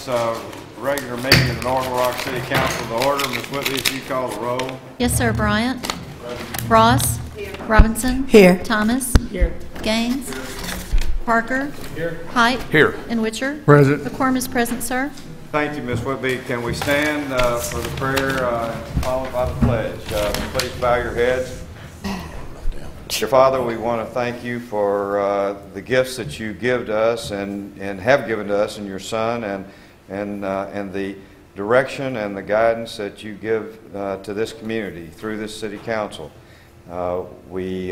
Regular meeting of the North Little Rock City Council to order. Ms. Whitley, if you call the roll. Yes, sir. Bryant. Ross. Here. Robinson. Here. Thomas. Here. Gaines. Parker. Here. Height. Here. And Witcher. Present. The quorum is present, sir. Thank you, Ms. Whitby. Can we stand for the prayer followed by the pledge? Please bow your heads. Dear Father, we want to thank you for the gifts that you give to us and have given to us in your Son and the direction and the guidance that you give to this community through this City Council. We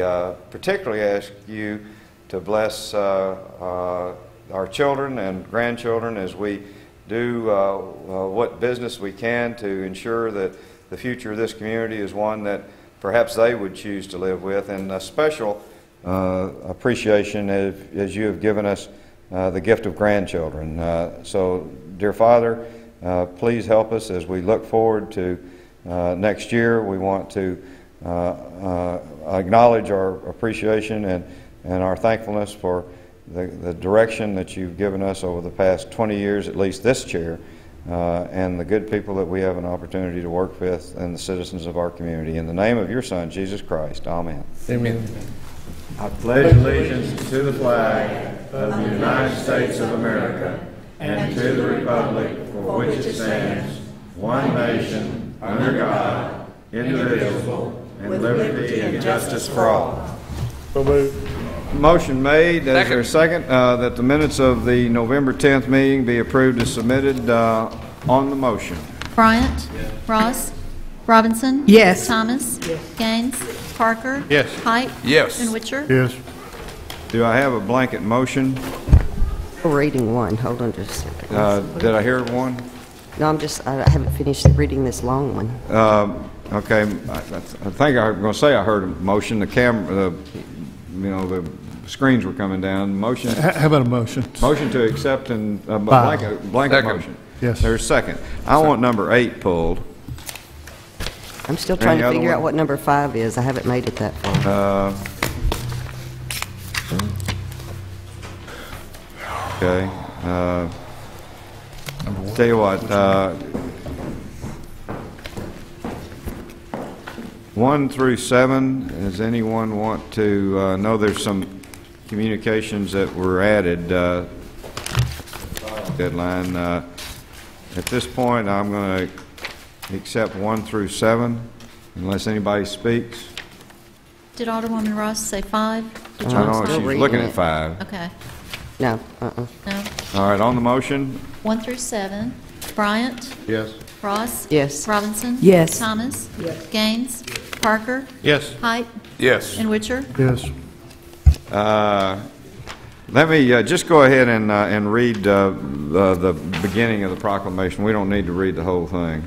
particularly ask you to bless our children and grandchildren as we do what business we can to ensure that the future of this community is one that perhaps they would choose to live with, and a special appreciation as you have given us the gift of grandchildren. So, dear Father, please help us as we look forward to next year. We want to acknowledge our appreciation and our thankfulness for the direction that you've given us over the past 20 years, at least this chair, and the good people that we have an opportunity to work with and the citizens of our community. In the name of your Son, Jesus Christ, amen. Amen. I pledge allegiance to the flag of the United States of America and to the republic for which it stands, one nation, under God, indivisible, and liberty and justice for all. So moved. Motion made. Is there a second? That the minutes of the November 10th meeting be approved as submitted on the motion. Bryant. Yes. Ross. Robinson. Yes. Thomas. Yes. Gaines. Parker. Yes. Height. Yes. And Witcher. Yes. Do I have a blanket motion? Reading one. Hold on just a second. Did I hear one? No, I haven't finished reading this long one. Okay. I think I'm going to say I heard a motion. The camera, the screens were coming down. Motion. How about a motion? Motion to accept and blanket motion. Yes. There's a second. I want number 8 pulled. I'm still trying Any to other figure one? out what number 5 is. I haven't made it that far. Okay. Tell you what. 1 through 7. Does anyone want to know? There's some communications that were added. Deadline. At this point, I'm going to accept 1 through 7, unless anybody speaks. Did Alderwoman Ross say 5? Did you I want know to she's start? looking at 5. Okay. No. No. All right, on the motion. 1 through 7. Bryant. Yes. Ross. Yes. Robinson. Yes. Thomas. Yes. Gaines. Parker. Yes. Height. Yes. And Witcher. Yes. Let me just go ahead and read the beginning of the proclamation. We don't need to read the whole thing.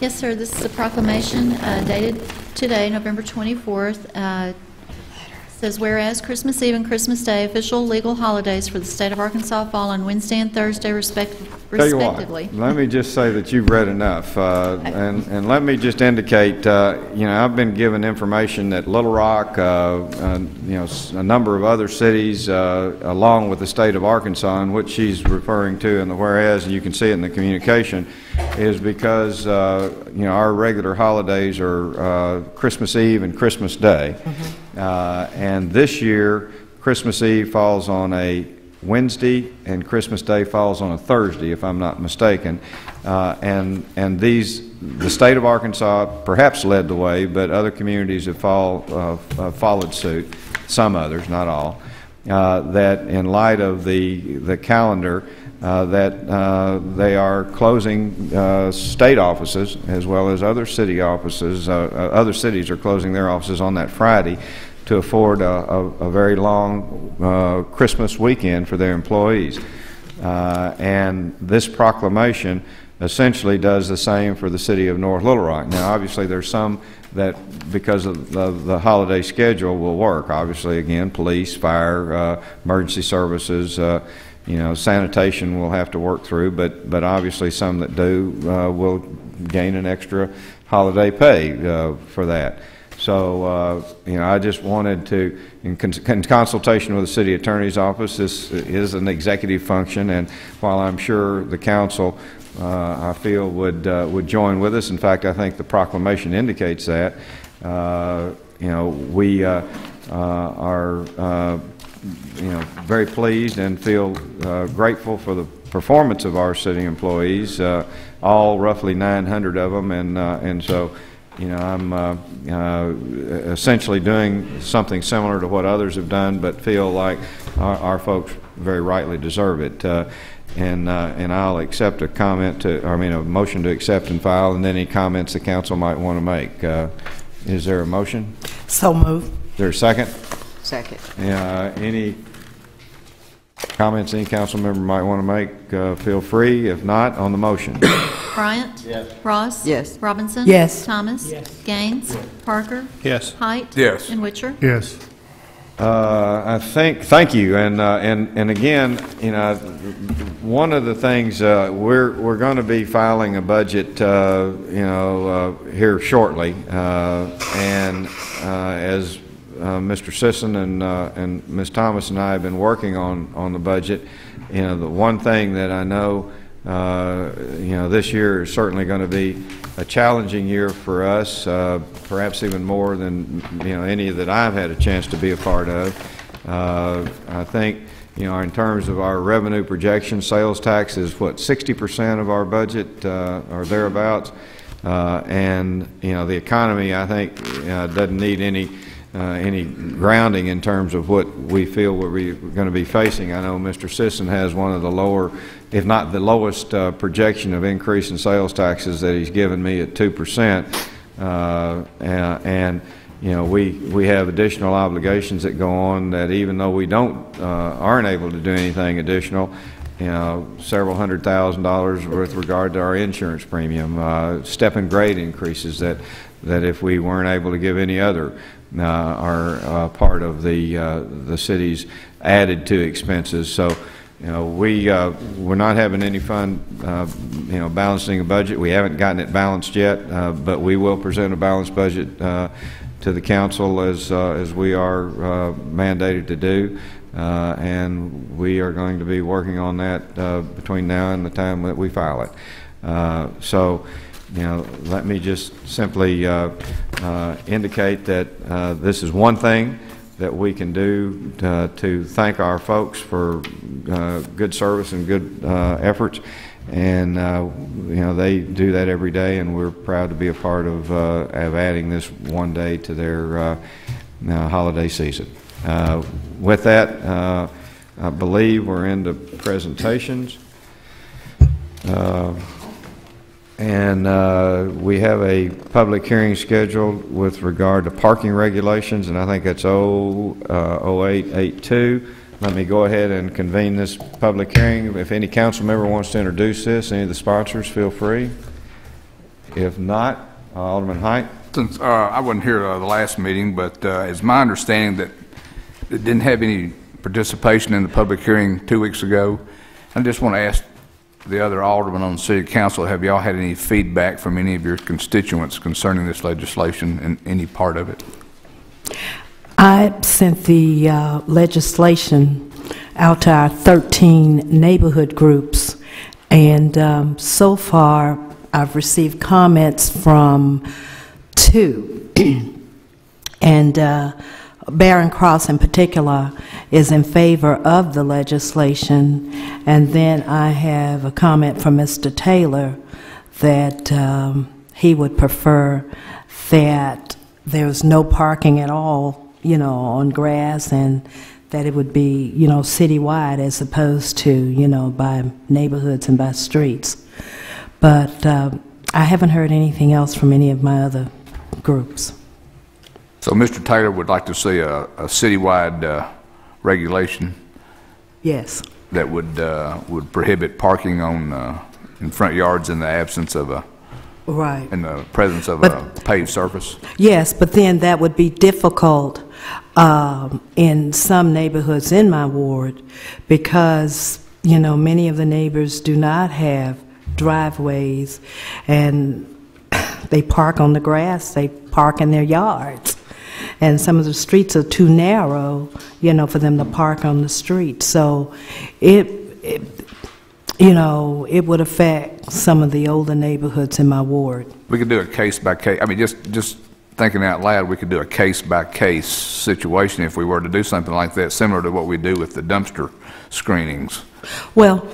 Yes, sir. This is a proclamation dated today, November 24th. Says, whereas Christmas Eve and Christmas Day, official legal holidays for the state of Arkansas, fall on Wednesday and Thursday respectively. Tell you what, let me just say that you've read enough, and let me just indicate, I've been given information that Little Rock, a number of other cities, along with the state of Arkansas, in which she's referring to in the whereas, and you can see it in the communication, is because our regular holidays are Christmas Eve and Christmas Day. And this year, Christmas Eve falls on a Wednesday and Christmas Day falls on a Thursday, if I'm not mistaken. And the state of Arkansas perhaps led the way, but other communities have followed suit, some others, not all, that in light of the calendar, that they are closing state offices as well as other city offices. Other cities are closing their offices on that Friday to afford a very long Christmas weekend for their employees. And this proclamation essentially does the same for the city of North Little Rock. Now, obviously, there's some that, because of the holiday schedule, will work. Obviously, again, police, fire, emergency services, sanitation will have to work through, but obviously some that do will gain an extra holiday pay for that. So, I just wanted to, in consultation with the city attorney's office, this is an executive function, and while I'm sure the council, I feel, would join with us. In fact, I think the proclamation indicates that. We are very pleased and feel grateful for the performance of our city employees, all roughly 900 of them, and so I'm essentially doing something similar to what others have done, but feel like our folks very rightly deserve it. And I'll accept a motion to accept and file, and any comments the council might want to make. Is there a motion? So moved. Is there a second? Second. Any comments any council member might want to make, feel free. If not, on the motion. Bryant? Yes. Ross? Yes. Robinson? Yes. Thomas? Yes. Gaines? Parker? Yes. Height? Yes. And Witcher? Yes. Thank you, and again, one of the things we're going to be filing a budget, here shortly, and as Mr. Sisson and Ms. Thomas and I have been working on the budget. The one thing that I know, this year is certainly going to be a challenging year for us, perhaps even more than any that I've had a chance to be a part of. I think in terms of our revenue projection, sales tax is what, 60% of our budget or thereabouts, and the economy, I think, doesn't need any grounding in terms of what we feel we're going to be facing. I know Mr. Sisson has one of the lower, if not the lowest, projection of increase in sales taxes that he's given me at 2%, and we have additional obligations that go on that even though we aren't able to do anything additional, several $100,000 with regard to our insurance premium, step and grade increases that if we weren't able to give any other are part of the city's added to expenses. So, we're not having any fun, balancing a budget. We haven't gotten it balanced yet, but we will present a balanced budget to the council as we are mandated to do, and we are going to be working on that between now and the time that we file it. So. Let me just simply indicate that this is one thing that we can do to thank our folks for good service and good efforts, and they do that every day, and we're proud to be a part of adding this one day to their holiday season. With that, I believe we're into presentations. And we have a public hearing scheduled with regard to parking regulations, and I think that's 0882. Let me go ahead and convene this public hearing. If any council member wants to introduce this, any of the sponsors, feel free. If not, Alderman Height. Since I wasn't here the last meeting, but it's my understanding that it didn't have any participation in the public hearing 2 weeks ago. I just want to ask the other aldermen on the city council, have y'all had any feedback from any of your constituents concerning this legislation and any part of it? I sent the legislation out to our 13 neighborhood groups, and so far I've received comments from 2. And Barron Cross in particular is in favor of the legislation, and then I have a comment from Mr. Taylor that he would prefer that there's no parking at all, on grass, and that it would be, citywide as opposed to, by neighborhoods and by streets. But I haven't heard anything else from any of my other groups. So Mr. Taylor would like to see a citywide regulation. Yes. That would prohibit parking on in front yards in the absence of right. in the presence of a paved surface. Yes, but then that would be difficult in some neighborhoods in my ward because many of the neighbors do not have driveways, and they park on the grass, they park in their yards. And some of the streets are too narrow, you know, for them to park on the street. So it would affect some of the older neighborhoods in my ward. We could do a case by case. I mean, just thinking out loud, we could do a case by case situation if we were to do something like that, similar to what we do with the dumpster screenings. Well,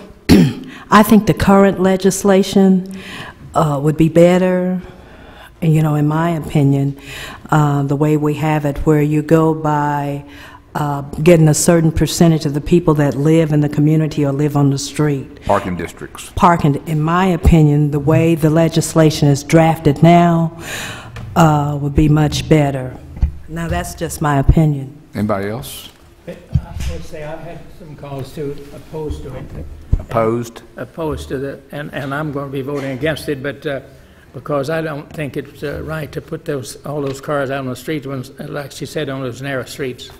I think the current legislation would be better, you know, in my opinion, the way we have it, where you go by getting a certain percentage of the people that live in the community or live on the street. Parking districts. Parking, in my opinion, the way the legislation is drafted now would be much better. Now, that's just my opinion. Anybody else? I would say I've had some calls to opposed to it. Opposed? Opposed to the, and I'm going to be voting against it, but because I don't think it's right to put all those cars out on the streets, like she said, on those narrow streets.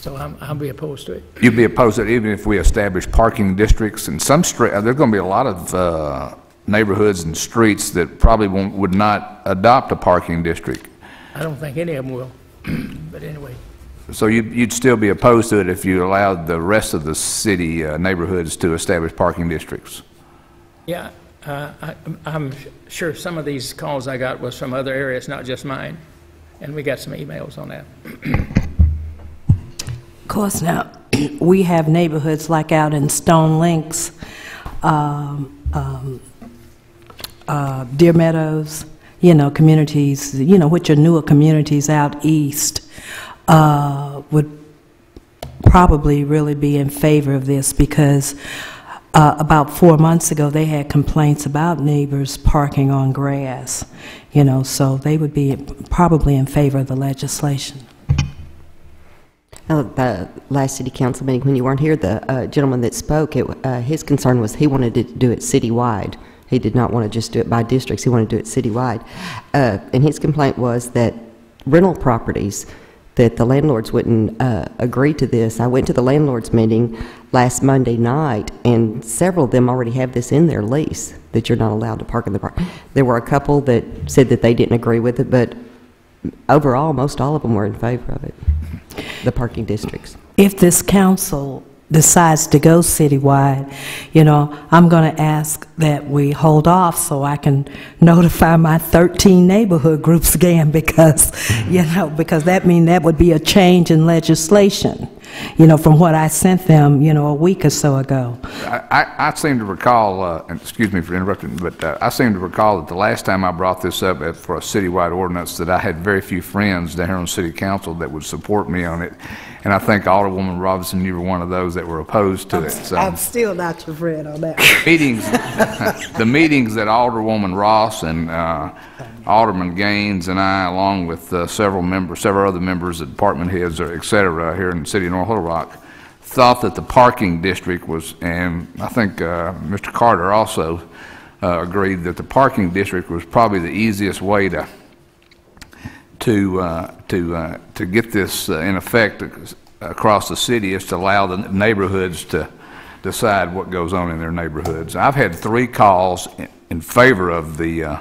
So I'll be opposed to it. You'd be opposed to it even if we establish parking districts in some street. There's going to be a lot of neighborhoods and streets that probably would not adopt a parking district. I don't think any of them will, but anyway. So you'd still be opposed to it if you allowed the rest of the city neighborhoods to establish parking districts? Yeah, I'm sure some of these calls I got was from other areas, not just mine, and we got some emails on that. Of course, now, we have neighborhoods like out in Stone Links, Deer Meadows, you know, communities, you know, which are newer communities out east, would probably really be in favor of this, because about 4 months ago they had complaints about neighbors parking on grass, you know, so they would be probably in favor of the legislation. The last city council meeting, when you weren't here, the gentleman that spoke, his concern was he wanted to do it citywide. He did not want to just do it by districts. He wanted to do it citywide. And his complaint was that rental properties, that the landlords wouldn't agree to this. I went to the landlords meeting last Monday night, and several of them already have this in their lease, that you're not allowed to park in the park. There were a couple that said that they didn't agree with it, but overall, most all of them were in favor of it, the parking districts. If this council decides to go citywide, you know, I'm going to ask that we hold off so I can notify my 13 neighborhood groups again, because, you know, because that means that would be a change in legislation, you know, from what I sent them, you know, a week or so ago. I seem to recall, and excuse me for interrupting, but I seem to recall that the last time I brought this up for a citywide ordinance, that I had very few friends down here on city council that would support me on it. And I think Alderwoman Robinson, you were one of those that were opposed to it. So I'm still not your friend on that. The meetings that Alderwoman Ross and Alderman Gaines and I, along with several other members, department heads, et cetera, here in the city of North Little Rock, thought that the parking district was, and I think Mr. Carter also agreed that the parking district was probably the easiest way to get this in effect across the city, is to allow the neighborhoods to decide what goes on in their neighborhoods. I've had 3 calls in favor of the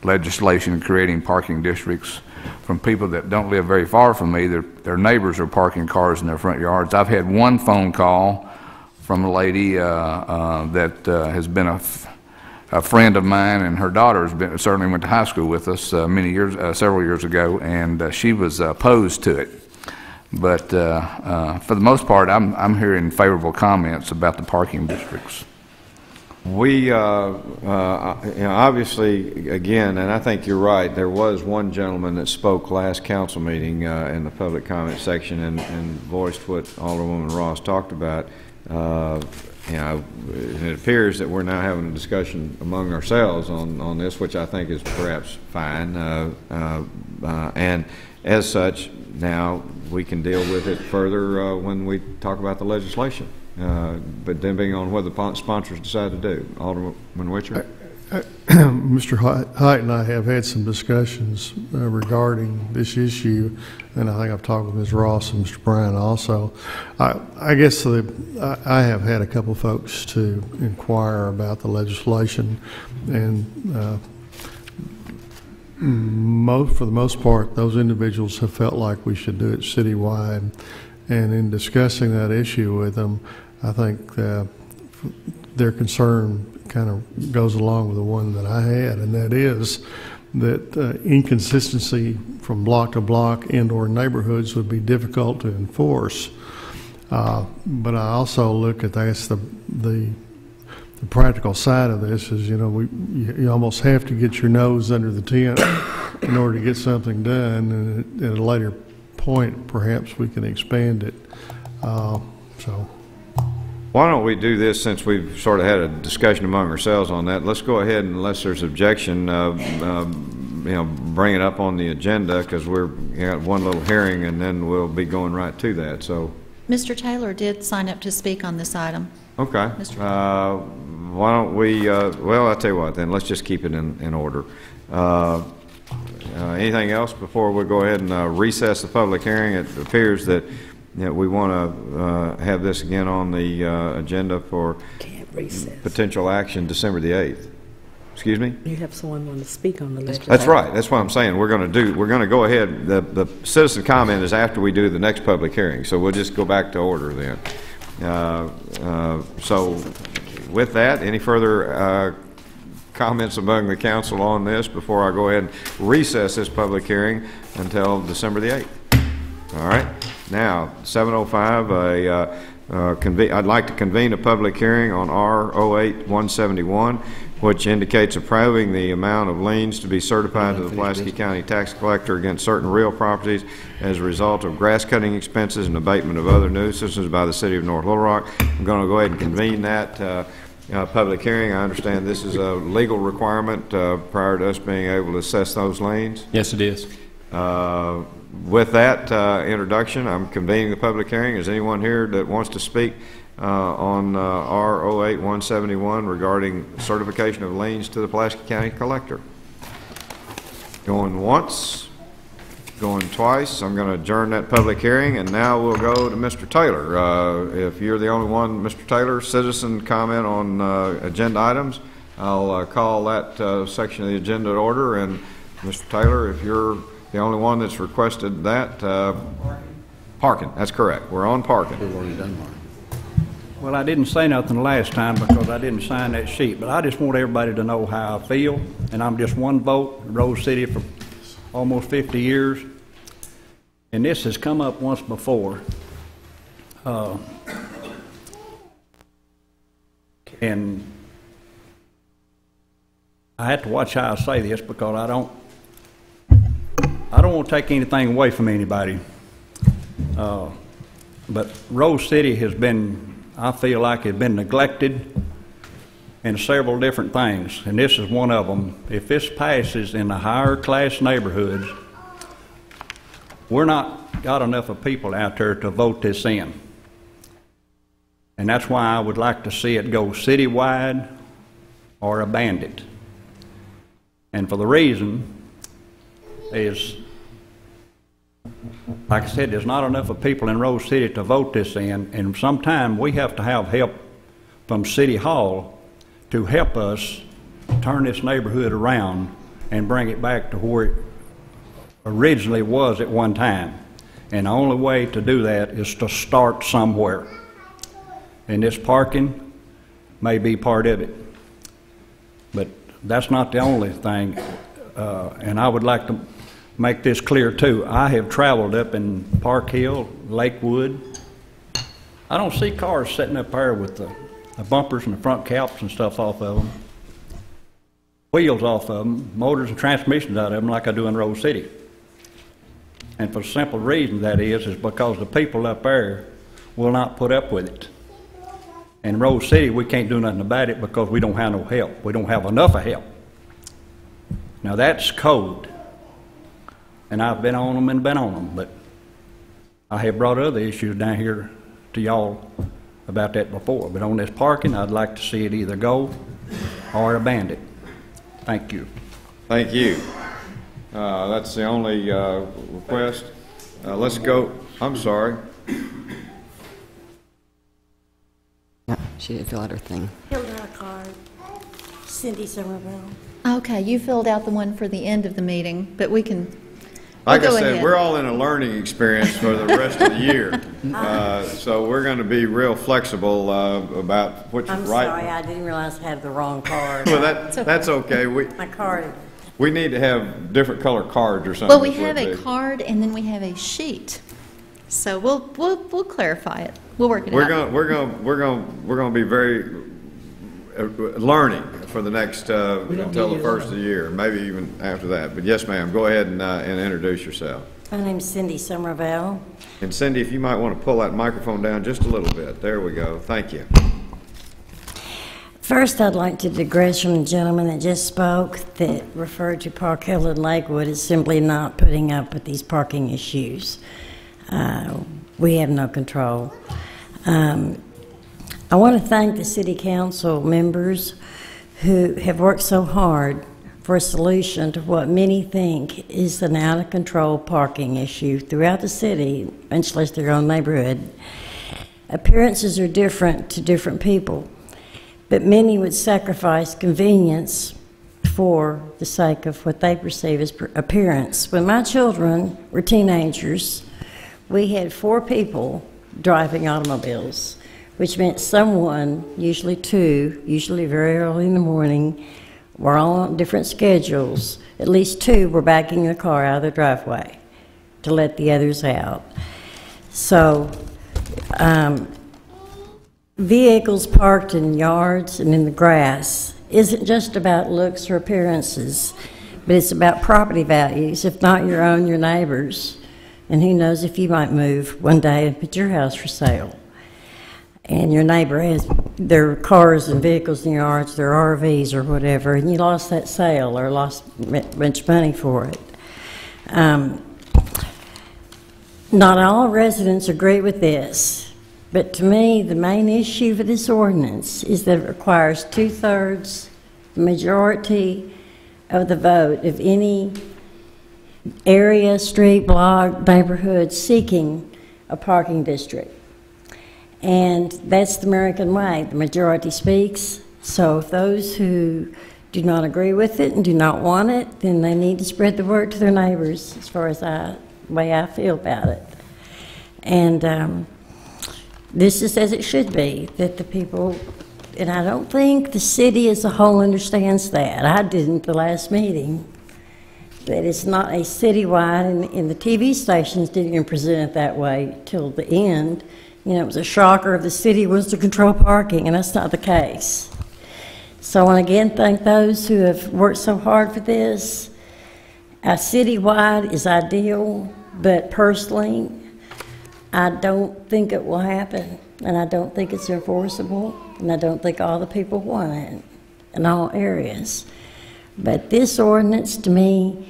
legislation creating parking districts from people that don't live very far from me. Their neighbors are parking cars in their front yards. I've had 1 phone call from a lady that has been a friend of mine, and her daughter certainly went to high school with us several years ago, and she was opposed to it. But for the most part, I'm hearing favorable comments about the parking districts. We, you know, obviously, again, and I think you're right, there was one gentleman that spoke last council meeting in the public comment section and voiced what Alderwoman Ross talked about. You know, it appears that we're now having a discussion among ourselves on this, which I think is perhaps fine. And as such, now we can deal with it further when we talk about the legislation. But depending on what the sponsors decide to do. Alderman Witcher? Mr. Height and I have had some discussions regarding this issue, and I think I've talked with Ms. Ross and Mr. Bryan also. I guess I have had a couple folks to inquire about the legislation, and For the most part, those individuals have felt like we should do it citywide. And in discussing that issue with them, I think their concern kind of goes along with the one that I had, and that is that inconsistency from block to block and/or neighborhoods would be difficult to enforce. But I also look at that's the practical side of this is, you almost have to get your nose under the tent in order to get something done, and at a later point, perhaps we can expand it. So. Why don't we do this, since we've sort of had a discussion among ourselves on that? Let's go ahead, and unless there's objection, bring it up on the agenda, because we're got one little hearing, and then we'll be going right to that. So, Mr. Taylor did sign up to speak on this item. okay. Why don't we? Well, I'll tell you what. Then let's just keep it in order. Anything else before we go ahead and recess the public hearing? It appears that we want to have this again on the agenda for potential action December the 8th. Excuse me? You have someone want to speak on the legislation. That's right. That's what I'm saying. We're going to go ahead. The citizen comment is after we do the next public hearing, so we'll just go back to order then. So with that, any further comments among the council on this before I go ahead and recess this public hearing until December the 8th? All right. Now, 7:05, I'd like to convene a public hearing on R-08-171, which indicates approving the amount of liens to be certified to the Pulaski County Tax Collector against certain real properties as a result of grass cutting expenses and abatement of other nuisances by the City of North Little Rock. I'm going to go ahead and convene that public hearing. I understand this is a legal requirement prior to us being able to assess those liens. Yes, it is. With that introduction, I'm convening the public hearing. Is anyone here that wants to speak on R-08-171 regarding certification of liens to the Pulaski County Collector? Going once, going twice. I'm going to adjourn that public hearing, and now we'll go to Mr. Taylor. If you're the only one, Mr. Taylor, citizen comment on agenda items, I'll call that section of the agenda to order. And Mr. Taylor, if you're the only one that's requested that, parking, that's correct. We're on parking. We've already done parking. Well, I didn't say nothing last time because I didn't sign that sheet, but I just want everybody to know how I feel, and I'm just one vote in Rose City for almost 50 years, and this has come up once before. And I have to watch how I say this because I don't want to take anything away from anybody. But Rose City has been, I feel like, it's been neglected in several different things, and this is one of them. If this passes in the higher class neighborhoods, we're not got enough of people out there to vote this in. And that's why I would like to see it go citywide or abandoned. And for the reason is, like I said, there's not enough of people in Rose City to vote this in, and sometime we have to have help from City Hall to help us turn this neighborhood around and bring it back to where it originally was at one time. And the only way to do that is to start somewhere. And this parking may be part of it. But that's not the only thing. And I would like to make this clear too. I have traveled up in Park Hill, Lakewood. I don't see cars sitting up there with the bumpers and the front caps and stuff off of them, wheels off of them, motors and transmissions out of them like I do in Rose City. And for the simple reason that is because the people up there will not put up with it. In Rose City, we can't do nothing about it because we don't have no help. We don't have enough of help. Now that's code. And I've been on them and been on them, but I have brought other issues down here to y'all about that before. But on this parking, I'd like to see it either go or abandoned. Thank you. Thank you. That's the only request. Let's go. I'm sorry. No, she didn't fill out her thing. Filled out a card. Cindy Somerville. Okay, you filled out the one for the end of the meeting, but we can, Like I go said, ahead. we're all in a learning experience for the rest of the year. So we're going to be real flexible about which I'm right. sorry, I didn't realize I had the wrong card. Well, that's okay. My card, We need to have different color cards or something. well, we before have a they- card and then we have a sheet. So we'll clarify it. We'll work it We're out. going to be very learning for the next until the first of the year, maybe even after that. But yes, ma'am. Go ahead and introduce yourself. my name's Cindy Somerville. And Cindy, if you might want to pull that microphone down just a little bit. There we go. Thank you. First, I'd like to digress from the gentleman that just spoke that referred to Park Hill and Lakewood as simply not putting up with these parking issues. We have no control. I want to thank the city council members who have worked so hard for a solution to what many think is an out-of-control parking issue throughout the city, much less their own neighborhood. Appearances are different to different people, but many would sacrifice convenience for the sake of what they perceive as appearance. When my children were teenagers, we had 4 people driving automobiles, which meant someone, usually 2, usually very early in the morning, were all on different schedules. At least 2 were backing the car out of the driveway to let the others out. So, vehicles parked in yards and in the grass isn't just about looks or appearances, but it's about property values, if not your own, your neighbors. And who knows if you might move one day and put your house for sale. And your neighbor has their cars and vehicles in yards, their RVs or whatever, and you lost that sale or lost much money for it. Not all residents agree with this, but to me, the main issue for this ordinance is that it requires 2/3 majority of the vote of any area, street, block, neighborhood seeking a parking district. And that's the American way. The majority speaks. So if those who do not agree with it and do not want it, then they need to spread the word to their neighbors, as far as the way I feel about it. And this is as it should be, that the people, and I don't think the city as a whole understands that. I didn't the last meeting. That it's not a citywide, and the TV stations didn't even present it that way till the end. You know, it was a shocker of the city was to control parking, and that's not the case. So I want to again thank those who have worked so hard for this. Citywide is ideal, but personally, I don't think it will happen, and I don't think it's enforceable, and I don't think all the people want it in all areas. But this ordinance, to me,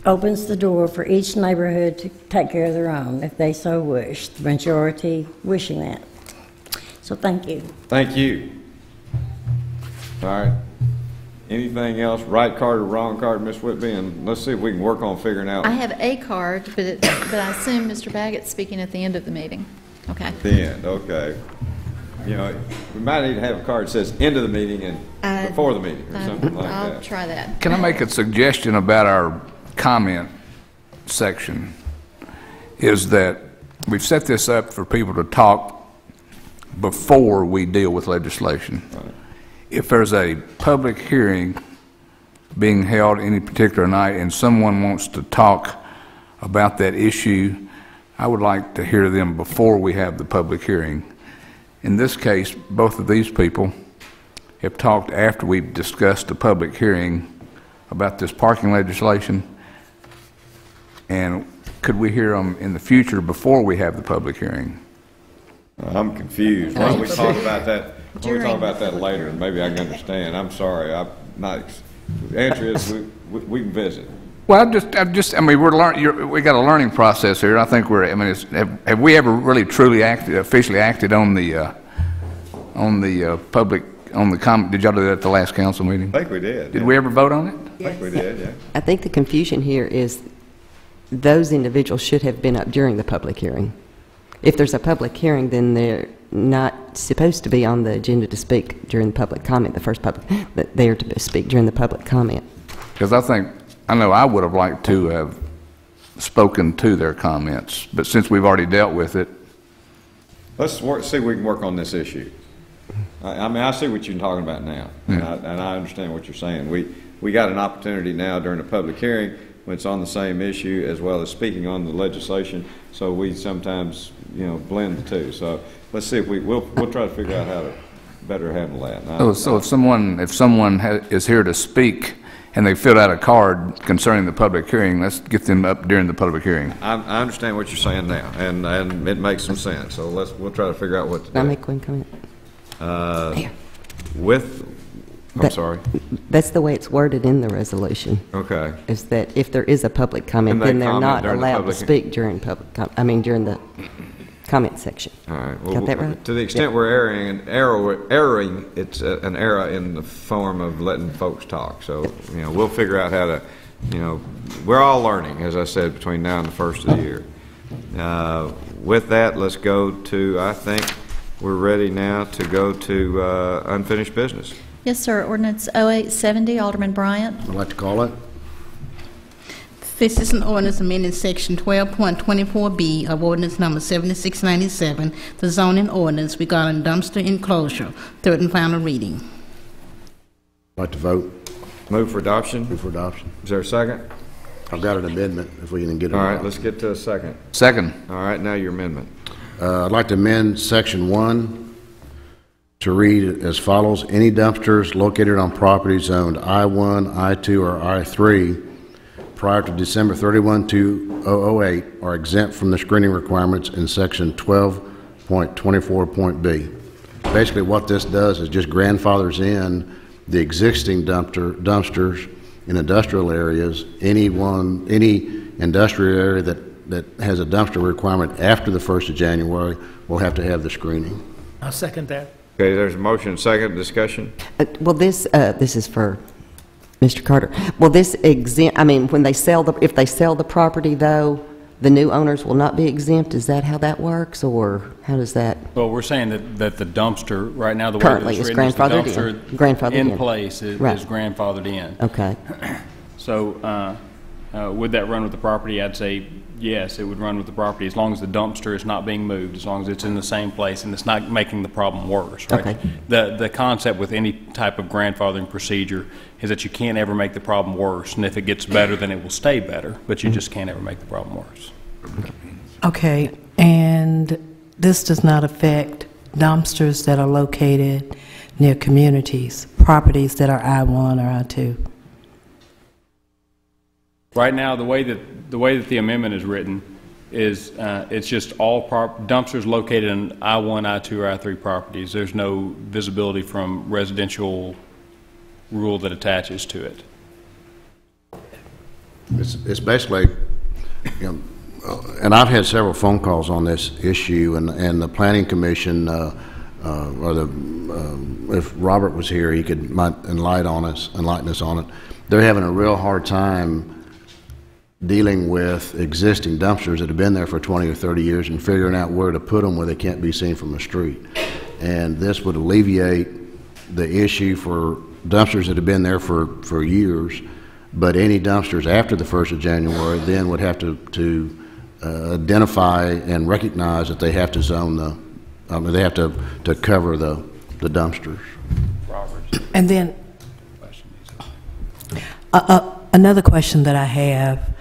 opens the door for each neighborhood to take care of their own, if they so wish, the majority wishing that. So thank you. Thank you. All right. Anything else? Right card or wrong card, Ms. Whitby? And let's see if we can work on figuring out I have a card, but I assume Mr. Baggett's speaking at the end of the meeting. Okay. at the end. Okay. You know, we might need to have a card that says end of the meeting and before the meeting or something like I'll that. try that. Can I make a suggestion about our comment section? Is that we've set this up for people to talk before we deal with legislation. Right. If there's a public hearing being held any particular night and someone wants to talk about that issue, I would like to hear them before we have the public hearing. In this case, both of these people have talked after we've discussed the public hearing about this parking legislation. And could we hear them in the future before we have the public hearing? I'm confused. Why don't we talk about that? Why don't we During- talk about that later, and maybe I can understand. I'm sorry. I'm not. The answer is we can visit. Well, I mean, we got a learning process here. I think have we ever really truly officially acted on the public, on the comment? Did y'all do that at the last council meeting? I think we did. Did we ever vote on it? I think we did, yeah. I think the confusion here is those individuals should have been up during the public hearing. If there's a public hearing, then not supposed to be on the agenda to speak during the public comment, the first public, that they are to speak during the public comment. Because I know I would have liked to have spoken to their comments, but since we've already dealt with it. Let's see if we can work on this issue. I mean, I see what you're talking about now, and I understand what you're saying. We got an opportunity now during a public hearing when it's on the same issue as well as speaking on the legislation, so we sometimes, blend the two. So let's see if we'll try to figure out how to better handle that. So if someone is here to speak and they filled out a card concerning the public hearing, let's get them up during the public hearing. I understand what you're saying now, and it makes some sense. So we'll try to figure out what to do. Can I make one comment? I'm sorry. That's the way it's worded in the resolution. Okay. Is that if there is a public comment, then they're not allowed to speak during during the comment section. All right. Got that right? To the extent we're erring, it's an error in the form of letting folks talk. So, we'll figure out how to, we're all learning, as I said, between now and the first of the year. With that, let's go to, I think we're ready now to go to unfinished business. Yes, sir. Ordinance 0870, Alderman Bryant. I'd like to call it. This is an ordinance amending Section 12.24B of Ordinance Number 7697, the zoning ordinance regarding dumpster enclosure, third and final reading. I'd like to vote. Move for adoption. Move for adoption. Is there a second? I've got an amendment, if we can get it. All right, let's get to a second. Second. All right, now your amendment. I'd like to amend Section 1 to read as follows. Any dumpsters located on property zoned I-1, I-2, or I-3 prior to December 31, 2008 are exempt from the screening requirements in Section 12.24.b. Basically, what this does is just grandfathers in the existing dumpsters in industrial areas. Any industrial area that has a dumpster requirement after the 1st of January will have to have the screening. I'll second that. Okay, there's a motion, second discussion. Well, this is for Mr. Carter. Will this exempt? I mean, when if they sell the property, though, the new owners will not be exempt. Is that how that works, or how does that? Well, we're saying that the dumpster right now, the currently way it's is written, grandfathered is the dumpster grandfathered in place is grandfathered in. Okay. So would that run with the property? I'd say yes, it would run with the property as long as the dumpster is not being moved, as long as it's in the same place and it's not making the problem worse. Right? Okay. The concept with any type of grandfathering procedure is that you can't ever make the problem worse, and if it gets better, then it will stay better, but you just can't ever make the problem worse. Okay, and this does not affect dumpsters that are located near communities, properties that are I-1 or I-2? Right now, the way that the amendment is written is it's just all dumpsters located in I-1, I-2, or I-3 properties. There's no visibility from residential rule that attaches to it. It's basically, and I've had several phone calls on this issue, and the Planning Commission, if Robert was here, he might enlighten us on it. They're having a real hard time dealing with existing dumpsters that have been there for 20 or 30 years and figuring out where to put them where they can't be seen from the street. And this would alleviate the issue for dumpsters that have been there for years, but any dumpsters after the 1st of January then would have to identify and recognize that they have to zone they have to cover the dumpsters. And then another question that I have,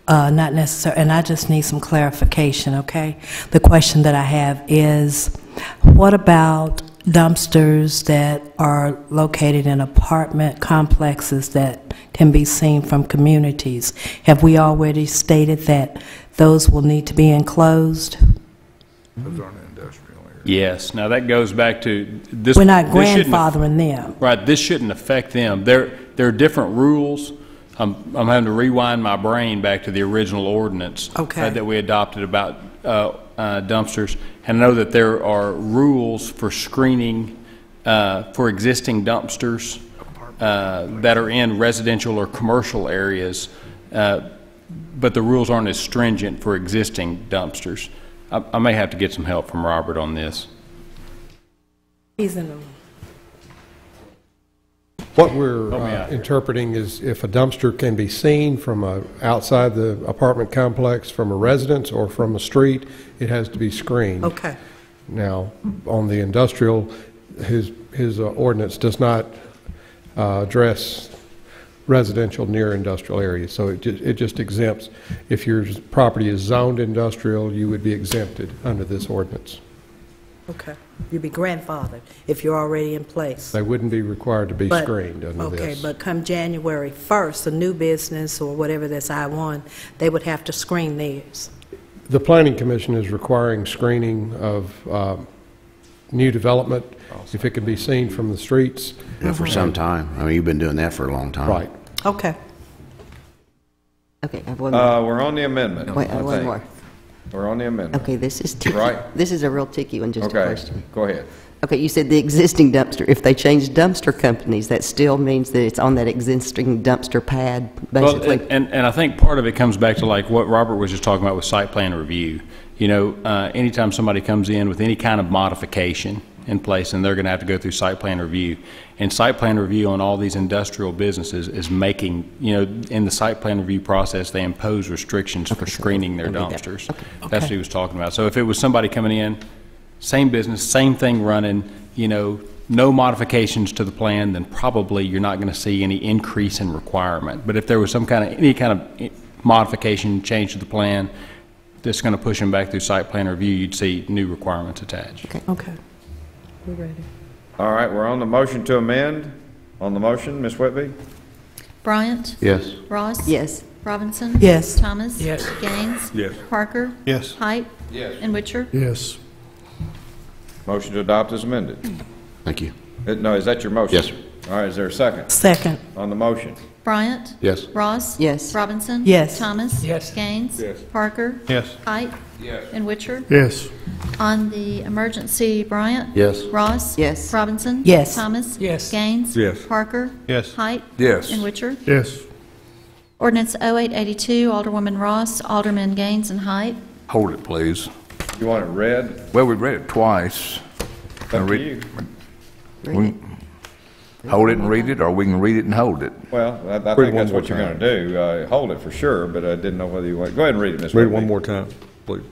not necessary, and I just need some clarification, okay? The question that I have is, what about dumpsters that are located in apartment complexes that can be seen from communities? Have we already stated that those will need to be enclosed? Those aren't industrial areas. Yes. Now that goes back to this. We're not grandfathering them. Right. This shouldn't affect them. There are different rules. I'm having to rewind my brain back to the original ordinance that we adopted about dumpsters, and I know that there are rules for screening for existing dumpsters that are in residential or commercial areas, but the rules aren't as stringent for existing dumpsters. I may have to get some help from Robert on this. He's in the room. What we're interpreting is if a dumpster can be seen from outside the apartment complex, from a residence or from a street, it has to be screened. Okay. Now, on the industrial, his ordinance does not address residential near industrial areas, so it just exempts. If your property is zoned industrial, you would be exempted under this ordinance. Okay. You'd be grandfathered if you're already in place. They wouldn't be required to be screened under this. Okay, but come January 1st, a new business or whatever that's I-1, they would have to screen theirs. The Planning Commission is requiring screening of new development if it can be seen from the streets. Yeah, for some time. I mean, you've been doing that for a long time. Right. Okay. Okay, I have one more. We're on the amendment. Wait, I have one think. more. We're on the amendment. Okay, this is tricky. Right. This is a real tricky one, just a Okay, question. go ahead. Okay, you said the existing dumpster. If they change dumpster companies, that still means that it's on that existing dumpster pad, basically? Well, and I think part of it comes back to like what Robert was just talking about with site plan review. You know, anytime somebody comes in with any kind of modification in place, and they're going to have to go through site plan review. And site plan review on all these industrial businesses is making, you know, in the site plan review process, they impose restrictions for screening their dumpsters. That's what he was talking about. So if it was somebody coming in, same business, same thing running, you know, no modifications to the plan, then probably you're not going to see any increase in requirement. But if there was some kind of, any kind of modification, change to the plan, that's going to push them back through site plan review, you'd see new requirements attached. Okay. We're ready. All right, we're on the motion to amend. On the motion, Ms. Whitby? Bryant? Yes. Ross? Yes. Robinson? Yes. Thomas? Yes. Gaines? Yes. Parker? Yes. Height? Yes. And Witcher? Yes. Motion to adopt is amended. Thank you. No, is that your motion? Yes, sir. All right, is there a second? Second. On the motion? Bryant? Yes. Ross? Yes. Robinson? Yes. Thomas? Yes. Gaines? Yes. Parker? Yes. Height? Yes. And Witcher? Yes. On the emergency, Bryant? Yes. Ross? Yes. Robinson? Yes. Thomas? Yes. Gaines? Yes. Parker? Yes. Height? Yes. And Witcher? Yes. Ordinance 0882, Alderwoman Ross, Alderman Gaines, and Height. Hold it, please. You want it read? Well, we read it twice. Up to you. Hold it and read it, or we can read it and hold it. Well, I think that's what you're going to do. Hold it for sure, but I didn't know whether you want, go ahead and read it, Ms. Read it Whitby. one more time, please.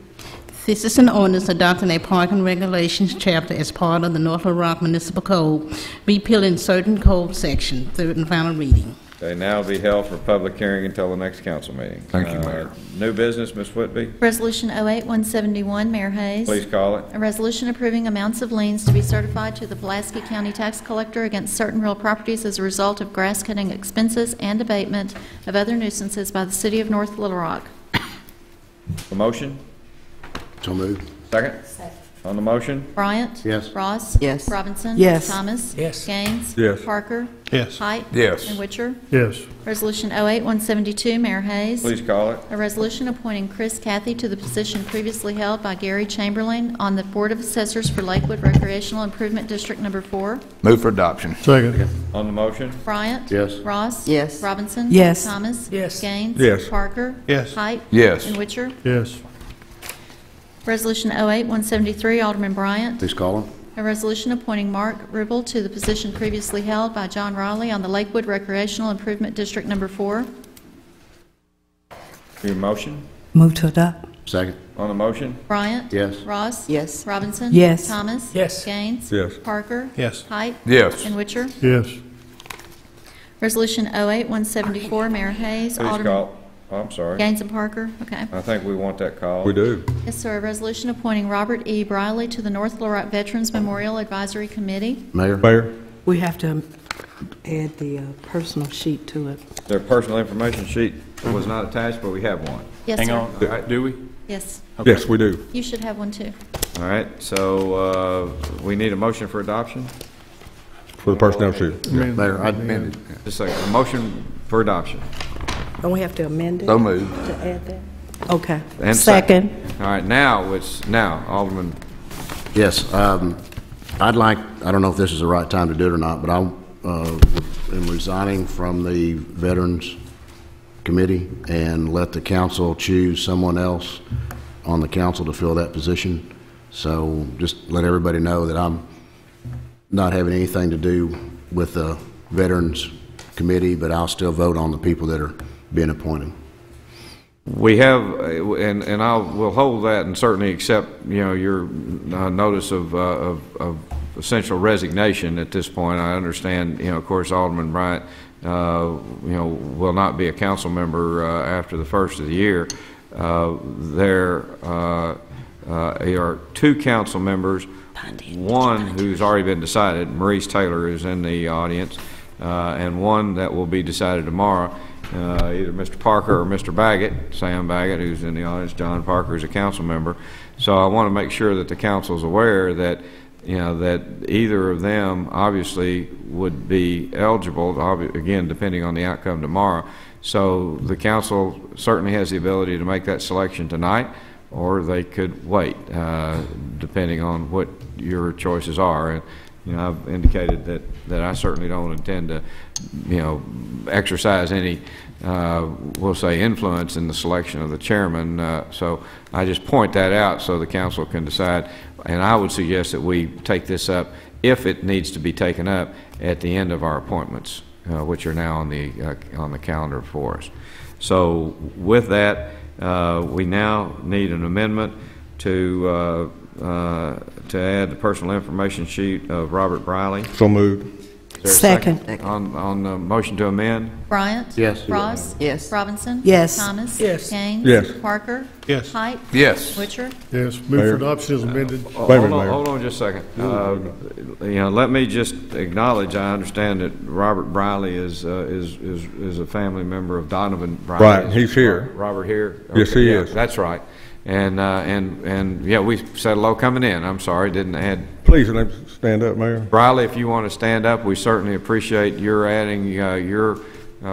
This is an ordinance adopting a parking regulations chapter as part of the North Little Rock Municipal Code, repealing certain code section, third and final reading. They now be held for public hearing until the next council meeting. Thank you, Mayor. New business, Ms. Whitby? Resolution 08171, Mayor Hayes. Please call it. A resolution approving amounts of liens to be certified to the Pulaski County Tax Collector against certain real properties as a result of grass cutting expenses and abatement of other nuisances by the City of North Little Rock. The motion? So moved. Second? On the motion? Bryant? Yes. Ross? Yes. Robinson? Yes. Thomas? Yes. Gaines? Yes. Parker? Yes. Height? Yes. And Witcher? Yes. Resolution 08172, Mayor Hayes. Please call it. A resolution appointing Chris Cathy to the position previously held by Gary Chamberlain on the Board of Assessors for Lakewood Recreational Improvement District Number 4. Move for adoption. Second. On the motion? Bryant? Yes. Ross? Yes. Robinson? Yes. Thomas? Yes. Gaines? Yes. Parker? Yes. Height? Yes. And Witcher? Yes. Resolution 08173, Alderman Bryant. Please call them. A resolution appointing Mark Ribble to the position previously held by John Riley on the Lakewood Recreational Improvement District Number 4. Your motion? Move to adopt. Second. On the motion? Bryant? Yes. Ross? Yes. Robinson? Yes. Thomas? Yes. Gaines? Yes. Parker? Yes. Height? Yes. And Witcher? Yes. Resolution 08174, Mayor Hayes. Please Alderman call. Oh, I'm sorry. Gaines and Parker, okay. I think we want that called. We do. Yes, sir. A resolution appointing Robert E. Briley to the North Little Rock Veterans Memorial Advisory Committee. Mayor? Mayor? We have to add the personal sheet to it. Their personal information sheet was not attached, but we have one. Yes, Hang sir. on, do we? Yes. Yes, we do. You should have one, too. All right, so we need a motion for adoption? For the personnel sheet. Mayor, I'd Amended. Just a second. A motion for adoption. Don't we have to amend it? So moved. To add that? Okay. And Second. All right, now, Alderman, Yes, I'd like, I don't know if this is the right time to do it or not, but I am resigning from the Veterans Committee and let the council choose someone else on the council to fill that position. So just let everybody know that I'm not having anything to do with the Veterans Committee, but I'll still vote on the people that are being appointed. We have, and we'll hold that and certainly accept, your notice of essential resignation at this point. I understand, of course, Alderman Bryant, will not be a council member after the first of the year. There are 2 council members, one who's already been decided, Maurice Taylor is in the audience, and one that will be decided tomorrow. Either Mr. Parker or Mr. Baggett, Sam Baggett, who's in the audience, John Parker is a council member. So I want to make sure that the council is aware that, that either of them obviously would be eligible, again, depending on the outcome tomorrow. So the council certainly has the ability to make that selection tonight, or they could wait, depending on what your choices are. And, I've indicated that I certainly don't intend to, exercise any, we'll say, influence in the selection of the chairman. So I just point that out so the council can decide. And I would suggest that we take this up, if it needs to be taken up, at the end of our appointments, which are now on the calendar for us. So with that, we now need an amendment to add the personal information sheet of Robert Briley. So moved. Is there a second on the motion to amend? Bryant? Yes. Ross? Yes. Robinson? Yes. Thomas? Yes. Gaines? Yes. Parker? Yes. Height? Yes. Witcher? Yes, move Mayor. for adoption as amended. Hold on just a second. Let me just acknowledge, I understand that Robert Briley is a family member of Donovan Briley. Right, he's here. Robert here? Yes, he is. That's right. And yeah, we said hello coming in. I'm sorry, didn't add. Please, let me stand up, Mayor. Briley, if you want to stand up, we certainly appreciate your adding your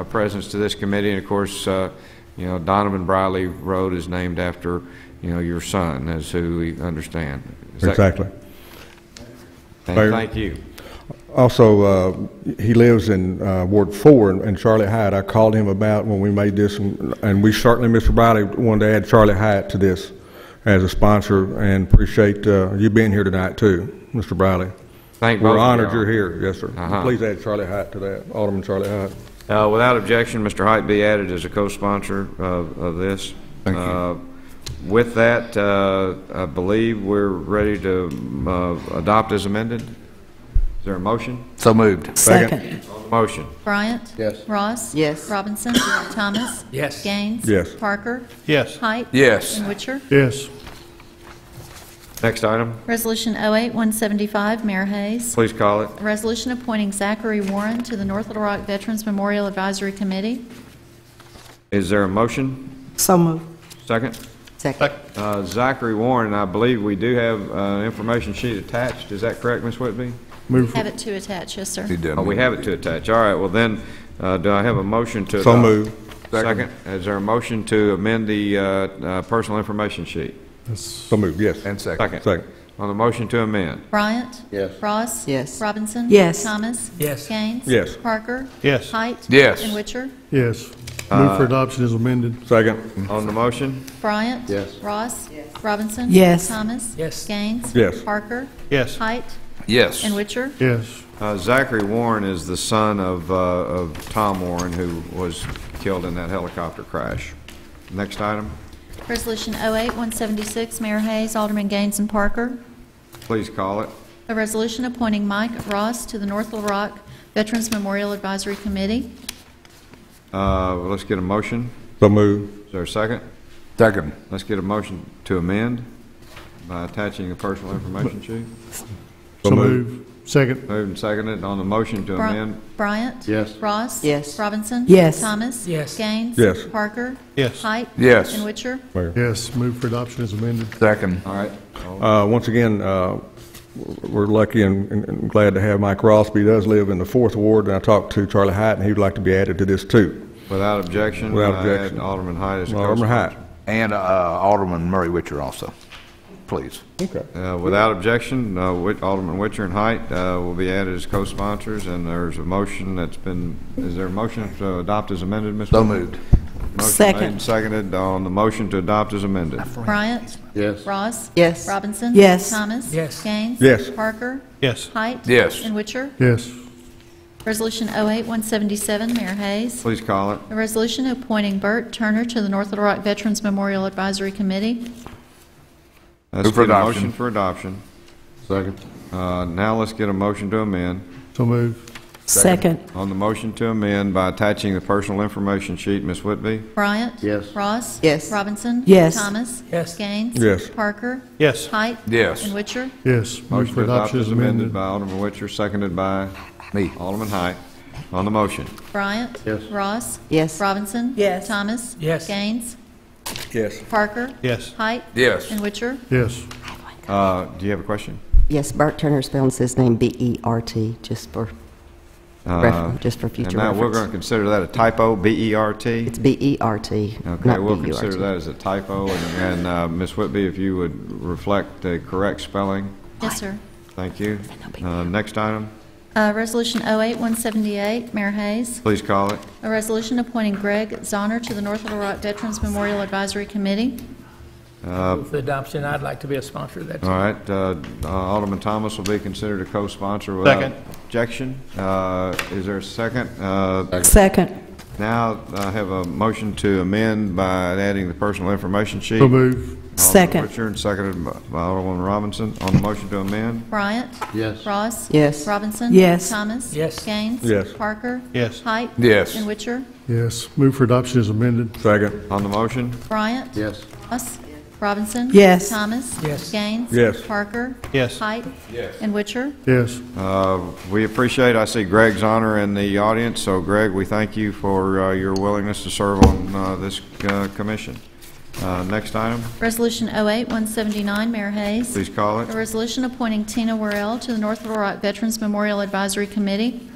presence to this committee. And of course, Donovan Briley Road is named after, your son, as who we understand. Exactly. Thank you. Also, he lives in Ward 4 in Charlie Hyatt. I called him about when we made this, and we certainly, Mr. Briley, wanted to add Charlie Hyatt to this as a sponsor, and appreciate you being here tonight too, Mr. Briley. We're honored you're here. Yes, sir. Please add Charlie Hyatt to that, Alderman Charlie Hyatt. Without objection, Mr. Hite be added as a co-sponsor of this. Thank you. With that, I believe we're ready to adopt as amended. Is there a motion? So moved. Second. On the motion. Bryant? Yes. Ross? Yes. Robinson? Thomas? Yes. Gaines? Yes. Parker? Yes. Height? Yes. And Witcher? Yes. Next item, Resolution 08-175, Mayor Hayes. please call it. A resolution appointing Zachary Warren to the North Little Rock Veterans Memorial Advisory Committee. Is there a motion? So moved. Second? Second. Zachary Warren, I believe we do have an information sheet attached. Is that correct, Ms. Whitby? Move for, Have it to attach, yes, sir. He did. Oh, we have it to attach. All right, well then, do I have a motion to adopt? So moved. Second. Is there a motion to amend the personal information sheet? So moved, yes. And second. Second. On the motion to amend? Bryant? Yes. Ross? Yes. Robinson? Yes. Thomas? Yes. Gaines? Yes. Parker? yes. Height? Yes. And Witcher? Yes. Move for adoption as amended. Second. On the motion? Bryant? Yes. Ross? Robinson? Yes. Thomas? Yes. Gaines? Yes. Parker? Yes. Height? Yes. And Witcher? Yes. Zachary Warren is the son of Tom Warren, who was killed in that helicopter crash. Next item, Resolution 08-176, Mayor Hayes, Alderman Gaines, and Parker. please call it. A resolution appointing Mike Ross to the North Little Rock Veterans Memorial Advisory Committee. Let's get a motion. So moved. Is there a second? Second. Let's get a motion to amend by attaching a personal information sheet. So move. Second. Moved and seconded. On the motion to amend, Bryant? Yes. Ross? Yes. Robinson? Yes. Thomas? Yes. Gaines? Yes. Parker? Yes. Height? Yes. And Witcher? Mayor. Yes. Move for adoption as amended. Second. all right. Once again, we're lucky and glad to have Mike Ross, but he does live in the 4th Ward, and I talked to Charlie Hyatt, and he would like to be added to this too. Without objection, Without I objection. add Alderman Hyde as a Alderman co-sponsor. Hyatt. And Alderman Murray Witcher also, please. Okay. Without objection, Alderman Witcher and Height will be added as co-sponsors, and there's a motion that's been, is there a motion to adopt as amended, Mr.? So moved. Motion Second. made and seconded on the motion to adopt as amended. Bryant? Yes. Ross? Yes. Robinson? Yes. Thomas? Yes. Gaines? Yes. Parker? Yes. Height? Yes. And Witcher? Yes. Resolution 08-177, Mayor Hayes. Please call it. A resolution appointing Bert Turner to the North Little Rock Veterans Memorial Advisory Committee. Let's Move for get a adoption. motion for adoption. Second. Now let's get a motion to amend. So move. Second. On the motion to amend by attaching the personal information sheet, Ms. Whitby? Bryant? Yes. Ross? Yes. Robinson? Yes. Thomas? Yes. Gaines? Yes. Parker? Yes. Height? Yes. And Witcher? Yes. Move Motion for to adopt adoption as as amended amended. by Alderman Witcher, seconded by Me. Alderman Height. On the motion. Bryant? Yes. Ross? Yes. Robinson? Yes. Thomas? Yes. Gaines? Yes. Parker? Yes. Height? Yes. And Witcher? Yes. Do you have a question? Yes, Bert Turner spells his name B-E-R-T, just for future And now we're going to reference. consider that a typo, B-E-R-T? It's B-E-R-T, Okay, not we'll B-U-R-T. consider that as a typo, and Ms. Whitby, if you would reflect the correct spelling. Yes, sir. Thank you. Next item, Resolution 08-178, Mayor Hayes. please call it. A resolution appointing Greg Zonner to the North Little Rock Veterans Memorial Advisory Committee. Move for adoption. I'd like to be a sponsor of that. All right, Alderman Thomas will be considered a co-sponsor without Second. objection. Is there a second? Second. Now, I have a motion to amend by adding the personal information sheet. So move. Second. Alderman Witcher, and seconded by Alderman Robinson. On the motion to amend, Bryant? Yes. Ross? Yes. Robinson? Yes. Thomas? Yes. Gaines? Yes. Parker? Yes. Height? Yes. And Witcher? Yes. Move for adoption as amended. Second. on the motion, Bryant? Yes. Ross? Robinson? Yes. Thomas? Yes. Gaines? Yes. Parker? Yes. Height? And Witcher? Yes. we appreciate, I see Greg's honor in the audience, so Greg, we thank you for your willingness to serve on this commission. Next item, Resolution 08-179, Mayor Hayes. please call it. A resolution appointing Tina Worrell to the North Little Rock Veterans Memorial Advisory Committee.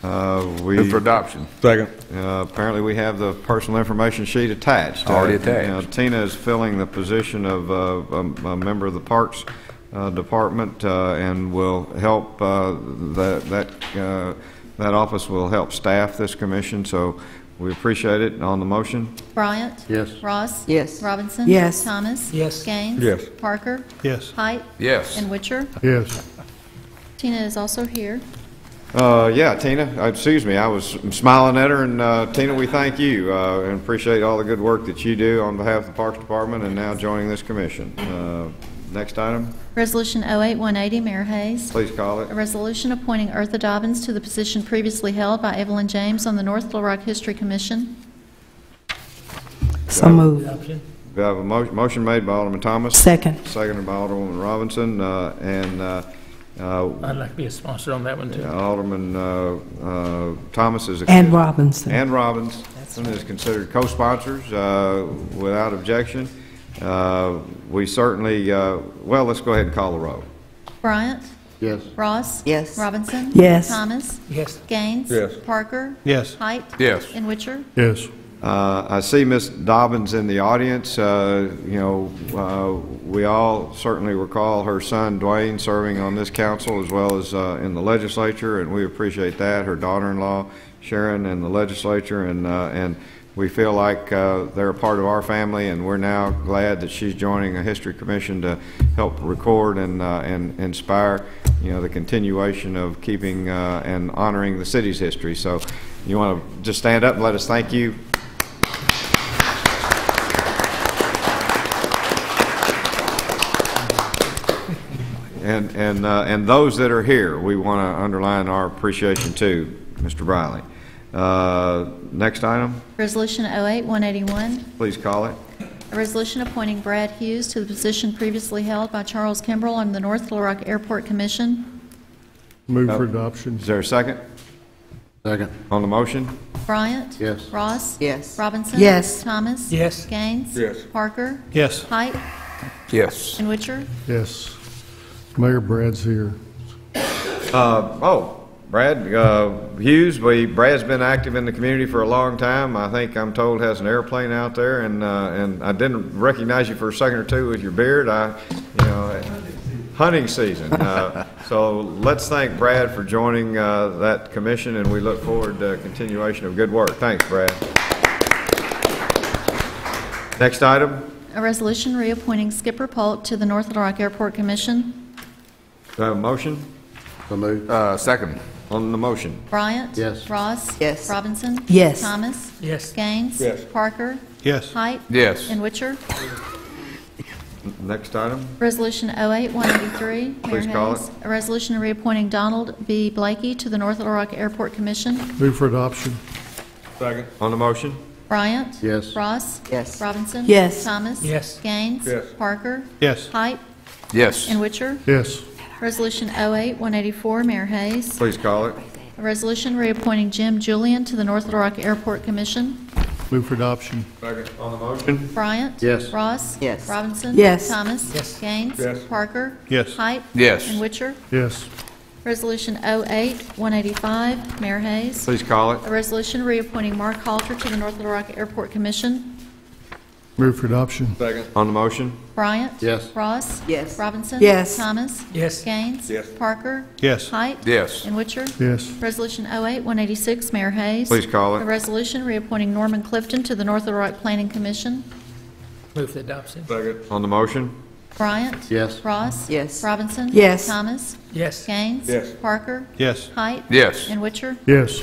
Move for adoption. Second. Apparently, we have the personal information sheet attached. Already attached. Tina is filling the position of a member of the Parks Department and will help, that office will help staff this commission, so we appreciate it. On the motion, Bryant? Yes. Ross? Yes. Robinson? Yes. Thomas? Yes. Gaines? Yes. Parker? Yes. Height? Yes. And Witcher? Yes. Tina is also here. yeah, Tina, excuse me, I was smiling at her, and Tina, we thank you and appreciate all the good work that you do on behalf of the Parks Department and now joining this commission. Next item, Resolution 08-180, Mayor Hayes. please call it. A resolution appointing Eartha Dobbins to the position previously held by Evelyn James on the North Little Rock History Commission. So moved. Adoption. We have a motion made by Alderman Thomas. Second. Seconded by Alderwoman Robinson, I'd like to be a sponsor on that one, too. Alderman Thomas is. And Robinson. And Robinson is considered co-sponsors without objection. We certainly, well, let's go ahead and call the roll. Bryant? Yes. Ross? Yes. Robinson? Yes. Thomas? Yes. Gaines? Yes. Parker? Yes. Height? Yes. And Witcher? Yes. I see Ms. Dobbins in the audience. We all certainly recall her son Dwayne serving on this council as well as in the legislature, and we appreciate that. Her daughter-in-law Sharon in the legislature, and we feel like they're a part of our family, and we're now glad that she's joining a history commission to help record and inspire, the continuation of keeping and honoring the city's history. So, you want to just stand up and let us thank you. And those that are here, we want to underline our appreciation to Mr. Briley. Next item, Resolution 08-181. please call it. A resolution appointing Brad Hughes to the position previously held by Charles Kimbrell on the North Little Rock Airport Commission. Move for adoption. Is there a second Second. on the motion? Bryant? Yes. Ross? Yes. Robinson? Yes. Thomas? Yes. Gaines? Yes. Parker? Yes. Height? Yes. And Witcher? Yes. Mayor Brad's here. Brad Hughes, Brad's been active in the community for a long time. I think I'm told has an airplane out there, and I didn't recognize you for a second or two with your beard. Hunting season. So let's thank Brad for joining that commission, and we look forward to continuation of good work. Thanks, Brad. Next item. A resolution reappointing Skipper Polk to the North Little Rock Airport Commission. Do I have a motion? So moved. Second. On the motion. Bryant? Yes. Ross? Yes. Robinson? Yes. Thomas? Yes. Gaines? Yes. Parker? Yes. Height? Yes. And Witcher? Next item. Resolution 08-183. Please Mayor call Hayes. A resolution reappointing Donald B. Blakey to the North Little Rock Airport Commission. Move for adoption. Second. On the motion. Bryant? Yes. Ross? Yes. Robinson? Yes. Thomas? Yes. Gaines? Yes. Parker? Yes. Height? Yes. And Witcher? Yes. Resolution 08-184. Mayor Hayes. Please call it. A resolution reappointing Jim Julian to the North Little Rock Airport Commission. Move for adoption. Second. On the motion. Bryant? Yes. Ross? Yes. Robinson? Yes. Thomas? Yes. Gaines? Yes. Parker? Yes. Height? Yes. And Witcher? Yes. Resolution 08-185. Mayor Hayes. Please call it. A resolution reappointing Mark Halter to the North Little Rock Airport Commission. Move for adoption. Second. On the motion. Bryant? Yes. Ross? Yes. Robinson? Yes. Thomas? Yes. Gaines? Yes. Parker? Yes. Height? Yes. And Witcher? Yes. Resolution 08-186. Mayor Hayes. Please call A it. resolution reappointing Norman Clifton to the North Little Rock Planning Commission. Move for adoption. Second. On the motion. Bryant? Yes. Ross? Yes. Robinson? Yes. Thomas? Yes. Gaines? Yes. Parker? Yes. Height? Yes. And Witcher? Yes.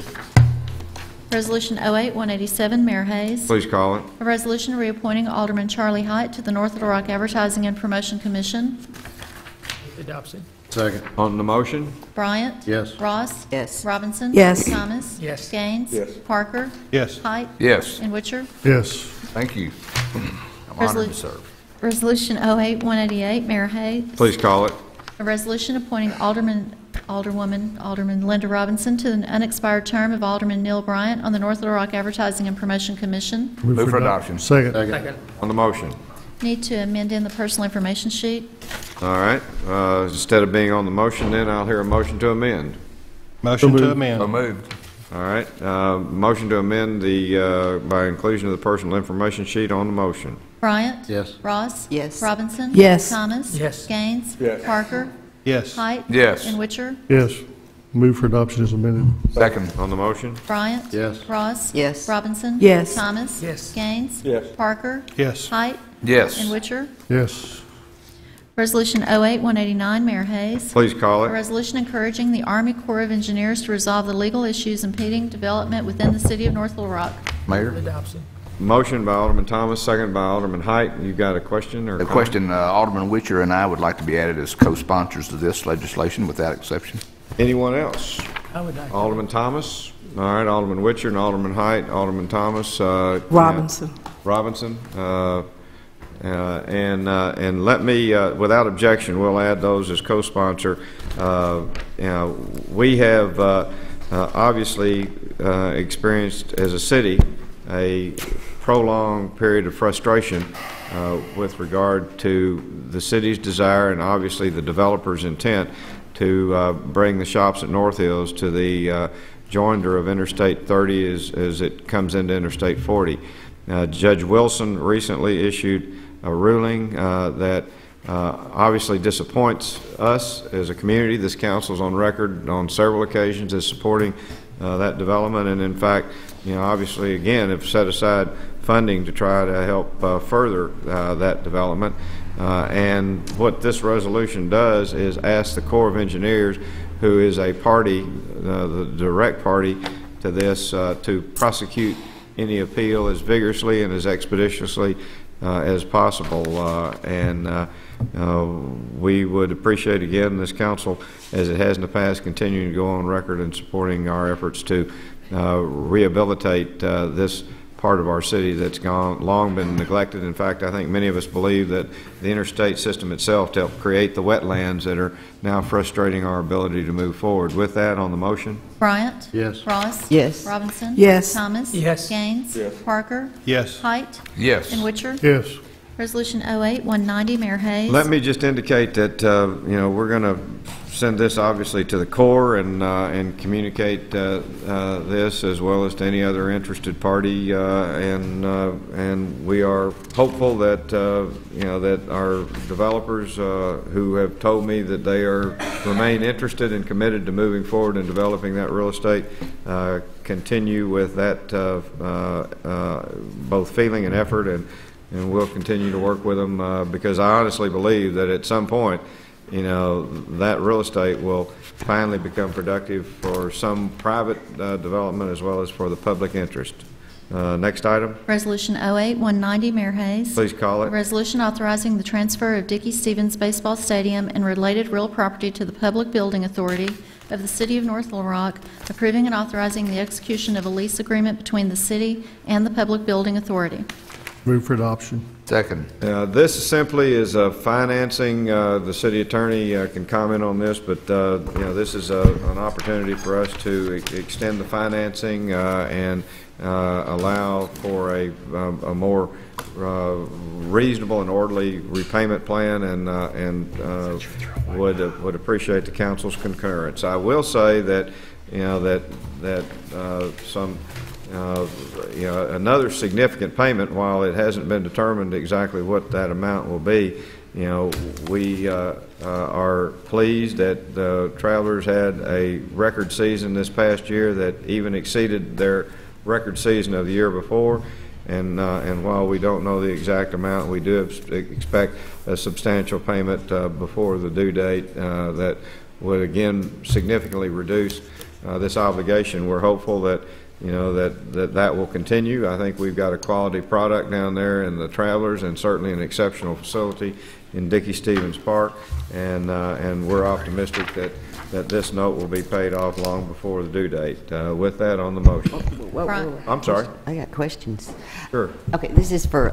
Resolution 08-187. Mayor Hayes. Please call it. A resolution reappointing Alderman Charlie Height to the North Little Rock Advertising and Promotion Commission. Move for adoption. Second. On the motion. Bryant? Yes. Ross? Yes. Robinson? Yes. Thomas? Yes. Gaines? Yes. Parker? Yes. Height? Yes. And Witcher? Yes. Thank you. I'm honored to Resolu- serve. Resolution 08-188. Mayor Hayes. Please call it. A resolution appointing Alderman Linda Robinson to an unexpired term of Alderman Neil Bryant on the North Little Rock Advertising and Promotion Commission. Move for adoption. Second. Second. On the motion. Need to amend in the personal information sheet. All right. Instead of being on the motion, then I'll hear a motion to amend. Motion to So amend. moved. All right. Motion to amend the by inclusion of the personal information sheet on the motion. Bryant? Yes. Ross? Yes. Robinson? Yes. Thomas? Yes. Gaines? Yes. Parker? Yes. Height? Yes. And Witcher? Yes. Move for adoption as amended. Second. On the motion. Bryant? Yes. Ross? Yes. Robinson? Yes. Thomas? Yes. Gaines? Yes. Parker? Yes. Height? Yes. And Witcher? Yes. Resolution 08-189. Mayor Hayes. Please call A it. resolution encouraging the Army Corps of Engineers to resolve the legal issues impeding development within the city of North Little Rock. Mayor? Adoption. Motion by Alderman Thomas, second by Alderman Height. You got a question or The comment? question, Alderman Witcher and I would like to be added as co-sponsors to this legislation without exception. Anyone else? I would like. Alderman Thomas. All right. Alderman Witcher and Alderman Height. Alderman Thomas. Robinson. Robinson. And let me, without objection, we'll add those as co-sponsor. We have obviously experienced as a city a prolonged period of frustration with regard to the city's desire and obviously the developer's intent to bring the shops at North Hills to the joinder of Interstate 30 as it comes into Interstate 40. Judge Wilson recently issued a ruling that obviously disappoints us as a community. This council's on record on several occasions as supporting that development, and in fact, obviously, again, have set aside funding to try to help further that development. And what this resolution does is ask the Corps of Engineers, who is a party, the direct party to this, to prosecute any appeal as vigorously and as expeditiously as possible. We would appreciate, again, this council, as it has in the past, continuing to go on record in supporting our efforts to rehabilitate this part of our city that's long been neglected. In fact, I think many of us believe that the interstate system itself helped create the wetlands that are now frustrating our ability to move forward. With that, on the motion. Bryant? Yes. Ross? Yes. Robinson? Yes. Thomas? Yes. Gaines? Yes. Parker? Yes. Height? Yes. And Witcher? Yes. Resolution 08-190. Mayor Hayes. Let me just indicate that, we're going to send this obviously to the Corps and communicate this as well as to any other interested party, and we are hopeful that, that our developers who have told me that they remain interested and committed to moving forward and developing that real estate continue with that both feeling and effort, and and we'll continue to work with them because I honestly believe that at some point, you know, that real estate will finally become productive for some private development as well as for the public interest. Next item. Resolution 08-190, Mayor Hayes. Please call it. A resolution authorizing the transfer of Dickey Stevens Baseball Stadium and related real property to the Public Building Authority of the City of North Little Rock, approving and authorizing the execution of a lease agreement between the city and the Public Building Authority. Move for adoption. Second. This simply is financing. The city attorney can comment on this, but you know, this is an opportunity for us to extend the financing and allow for a more reasonable and orderly repayment plan, and would appreciate the council's concurrence. I will say that, you know, that some. You know, another significant payment, while it hasn't been determined exactly what that amount will be, you know, we are pleased that the Travelers had a record season this past year that even exceeded their record season of the year before. And while we don't know the exact amount, we do expect a substantial payment before the due date that would again significantly reduce this obligation. We're hopeful that, you know, that will continue. I think we've got a quality product down there in the Travelers, and certainly an exceptional facility in Dickey Stevens Park, and we're optimistic that this note will be paid off long before the due date. With that, on the motion. Whoa. I'm sorry. I got questions. Sure. Okay, this is for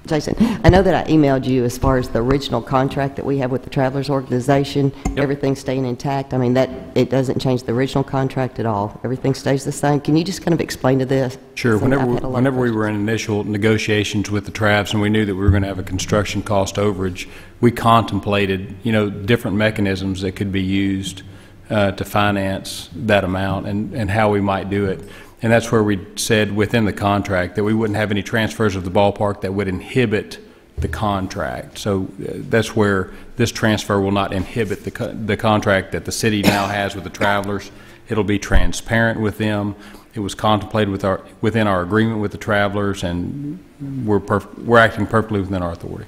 Jason. I know that I emailed you as far as the original contract that we have with the Travelers Organization. Yep. Everything's staying intact. I mean, that it doesn't change the original contract at all. Everything stays the same. Can you just kind of explain to this? Sure. Whenever we were in initial negotiations with the Travs and we knew that we were going to have a construction cost overage, we contemplated, you know, different mechanisms that could be used to finance that amount and how we might do it. And that's where we said within the contract that we wouldn't have any transfers of the ballpark that would inhibit the contract. So that's where this transfer will not inhibit the contract that the city now has with the Travelers. It'll be transparent with them. It was contemplated within our agreement with the Travelers, and we're acting perfectly within our authority.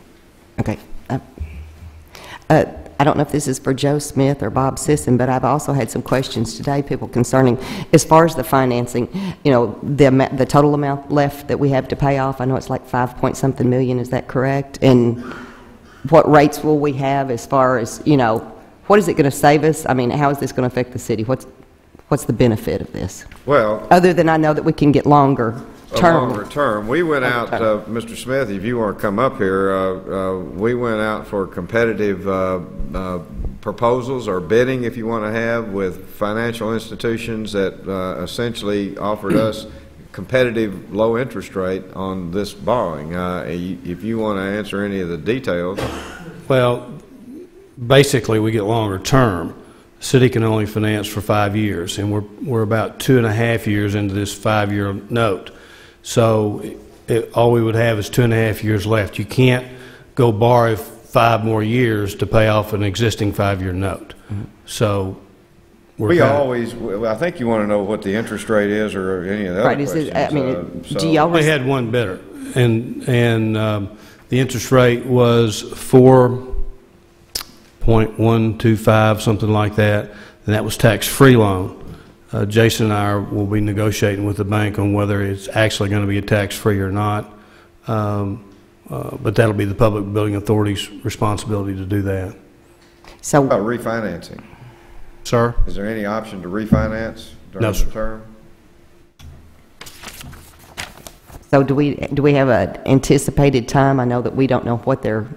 Okay. I don't know if this is for Joe Smith or Bob Sisson, but I've also had some questions today, people concerning, as far as the financing, you know, the total amount left that we have to pay off. I know it's like 5-point-something million, is that correct? And what rates will we have as far as, you know, what is it going to save us? I mean, how is this going to affect the city? What's the benefit of this? Well, other than I know that we can get longer term. Longer term. We went out, Mr. Smith, if you want to come up here, we went out for competitive proposals or bidding, if you want to have, with financial institutions that essentially offered us competitive low interest rate on this borrowing. If you want to answer any of the details. Well, basically we get longer term. The city can only finance for 5 years, and we're about 2.5 years into this 5-year note. So all we would have is 2.5 years left. You can't go borrow 5 more years to pay off an existing 5-year note. Mm-hmm. So I think you want to know what the interest rate is, or any of the other questions. I mean, do y'all? We had one bidder, and the interest rate was 4.125, something like that, and that was tax-free loan. Jason and I will be negotiating with the bank on whether it's actually going to be a tax-free or not, but that'll be the Public Building Authority's responsibility to do that. So, about refinancing, sir? Is there any option to refinance during the term? So do we have an anticipated time? I know that we don't know what their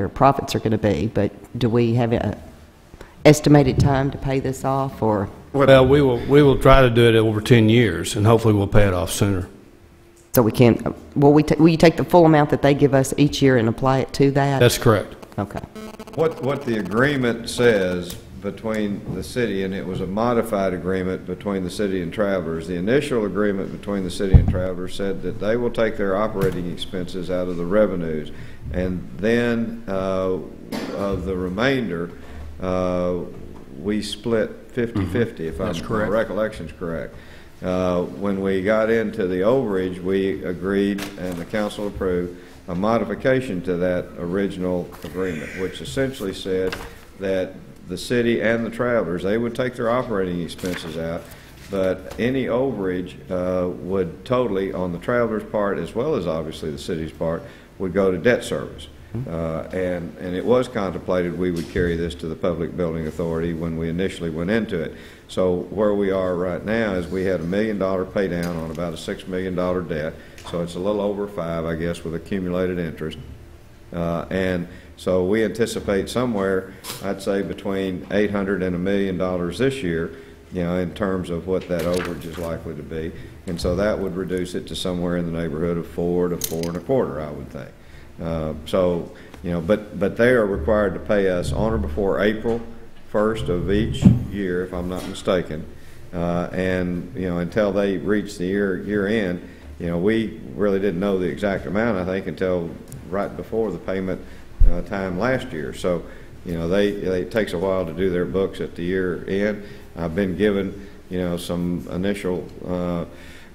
profits are going to be, but do we have an estimated time to pay this off, or? Well, we will try to do it over 10 years, and hopefully we'll pay it off sooner. So we can. Will you take the full amount that they give us each year and apply it to that? That's correct. Okay. What the agreement says between the city, and it was a modified agreement between the city and Travelers. The initial agreement between the city and Travelers said that they will take their operating expenses out of the revenues, and then of the remainder, we split 50-50, if my recollection's correct. When we got into the overage, we agreed, and the council approved, a modification to that original agreement, which essentially said that the city and the travelers, they would take their operating expenses out, but any overage would totally, on the travelers' part, as well as obviously the city's part, would go to debt service. And it was contemplated we would carry this to the Public Building Authority when we initially went into it. So where we are right now is we had $1 million pay down on about a $6 million debt. So it's a little over 5, I guess, with accumulated interest. And so we anticipate somewhere, I'd say, between $800,000 and $1 million this year, you know, in terms of what that overage is likely to be. And so that would reduce it to somewhere in the neighborhood of 4 to 4.25, I would think. So, you know, but they are required to pay us on or before April 1st of each year, if I'm not mistaken. And, you know, until they reach the year end, you know, we really didn't know the exact amount, I think, until right before the payment time last year. So, you know, it takes a while to do their books at the year end. I've been given, you know, some initial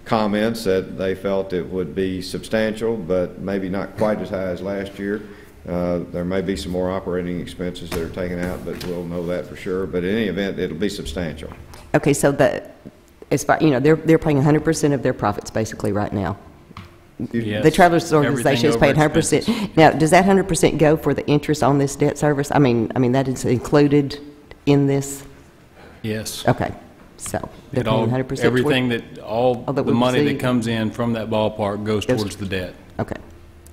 comments that they felt it would be substantial, but maybe not quite as high as last year. There may be some more operating expenses that are taken out, but we'll know that for sure. But in any event, it'll be substantial. Okay, so as far, you know, they're paying 100% of their profits basically right now. Yes. The Travelers Organization is paying 100%. Now, does that 100% go for the interest on this debt service? I mean that is included in this? Yes. Okay, so they're paying 100%. Everything all the we money receive? that comes in from that ballpark goes towards the debt. Okay,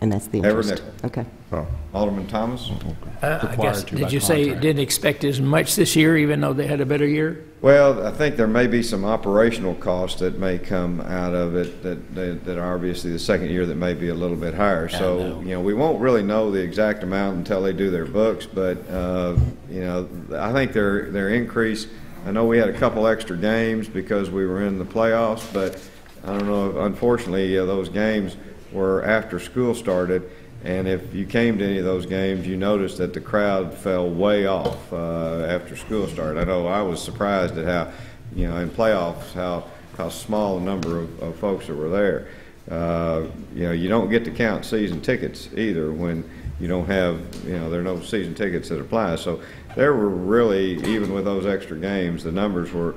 and that's the Every interest. nickel. Okay. Alderman Thomas? I guess, did you say it didn't expect as much this year, even though they had a better year? Well, I think there may be some operational costs that may come out of it that are obviously the second year that may be a little bit higher. So, you know, we won't really know the exact amount until they do their books, but, you know, I think their increase, I know we had a couple extra games because we were in the playoffs, but I don't know, unfortunately, those games were after school started. And if you came to any of those games, you noticed that the crowd fell way off after school started. I know I was surprised at how, you know, in playoffs, how small a number of folks that were there. You know, you don't get to count season tickets either when you don't have, you know, there are no season tickets that apply. So there were really, even with those extra games, the numbers were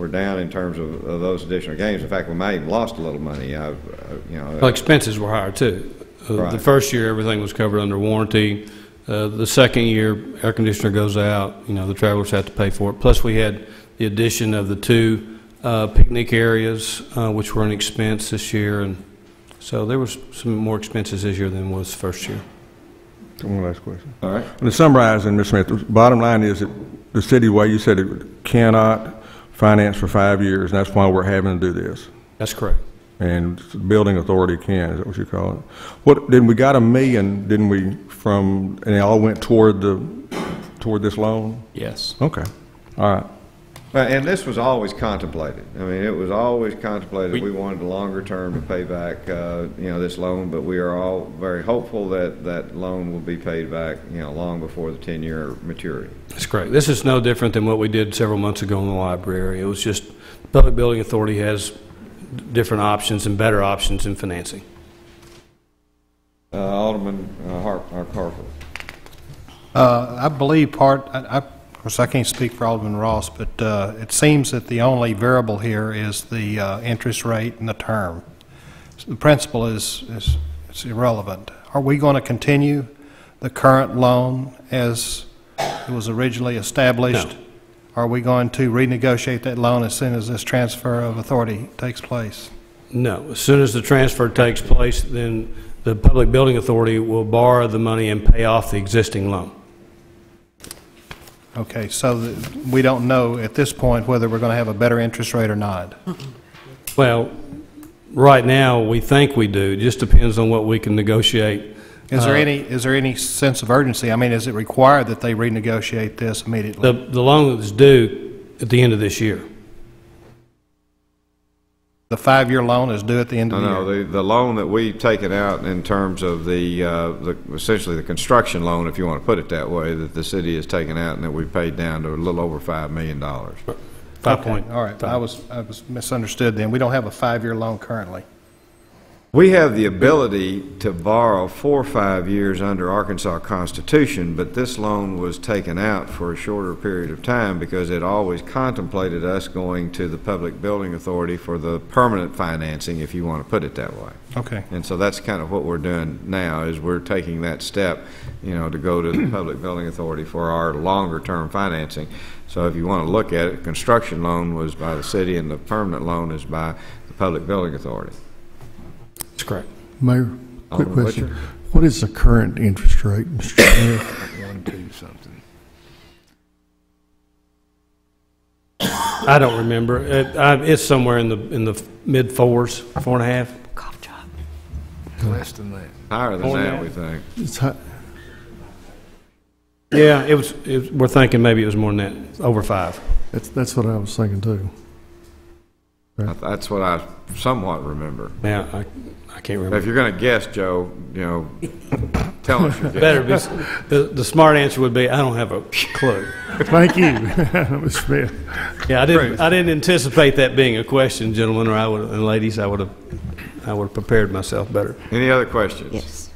down in terms of those additional games. In fact, we might have lost a little money. You know, Well, expenses were higher too. Right. The first year, everything was covered under warranty. The second year, air conditioner goes out, you know, the travelers have to pay for it. Plus, we had the addition of the 2 picnic areas, which were an expense this year. And so there was some more expenses this year than was the first year. One last question. All right. To summarize, Mr. Smith, the bottom line is that the city, way you said it, cannot finance for 5 years, and that's why we're having to do this. That's correct. And the building authority can, is that what you call it? What, didn't we got $1 million, didn't we, and it all went toward this loan? Yes. Okay, all right. And this was always contemplated. I mean, it was always contemplated. We wanted a longer term to pay back, you know, this loan, but we are all very hopeful that that loan will be paid back, you know, long before the 10-year maturity. That's correct. This is no different than what we did several months ago in the library. It was just the Public Building Authority has different options and better options in financing. Alderman Harper. I believe of course I can't speak for Alderman Ross, but it seems that the only variable here is the interest rate and the term. So the principal is irrelevant. Are we going to continue the current loan as it was originally established? No. Are we going to renegotiate that loan as soon as this transfer of authority takes place? No. As soon as the transfer takes place, then the Public Building Authority will borrow the money and pay off the existing loan. Okay, so we don't know at this point whether we're going to have a better interest rate or not. Well, right now, we think we do. It just depends on what we can negotiate. Is there any sense of urgency? I mean, is it required that they renegotiate this immediately? The loan is due at the end of this year. The 5-year loan is due at the end of the year? No, the loan that we've taken out in terms of the essentially the construction loan, if you want to put it that way, that the city has taken out and that we paid down to a little over $5 million. Okay, all right. I was misunderstood then. We don't have a 5-year loan currently. We have the ability to borrow 4 or 5 years under Arkansas Constitution, but this loan was taken out for a shorter period of time because it always contemplated us going to the Public Building Authority for the permanent financing, if you want to put it that way. Okay. And so that's kind of what we're doing now, is we're taking that step, to go to the Public Building Authority for our longer-term financing. So if you want to look at it, construction loan was by the city and the permanent loan is by the Public Building Authority. That's correct. Mayor, quick Alderman question. Butcher? What is the current interest rate, Mr. Smith? 1.2 something. I don't remember. It's somewhere in the mid 4s, 4.5. Cough job. Less than that. Higher than More than that, that. we think. It's high. Yeah, it was. We're thinking maybe it was more than that, over 5. That's what I was thinking too. That's what I somewhat remember. Now I can't remember. If you're going to guess, Joe, tell us your guess. Better be, the smart answer would be I don't have a clue. Thank you, Mr. Smith. Yeah, I didn't anticipate that being a question, gentlemen, or and ladies. I would have prepared myself better. Any other questions? Yes.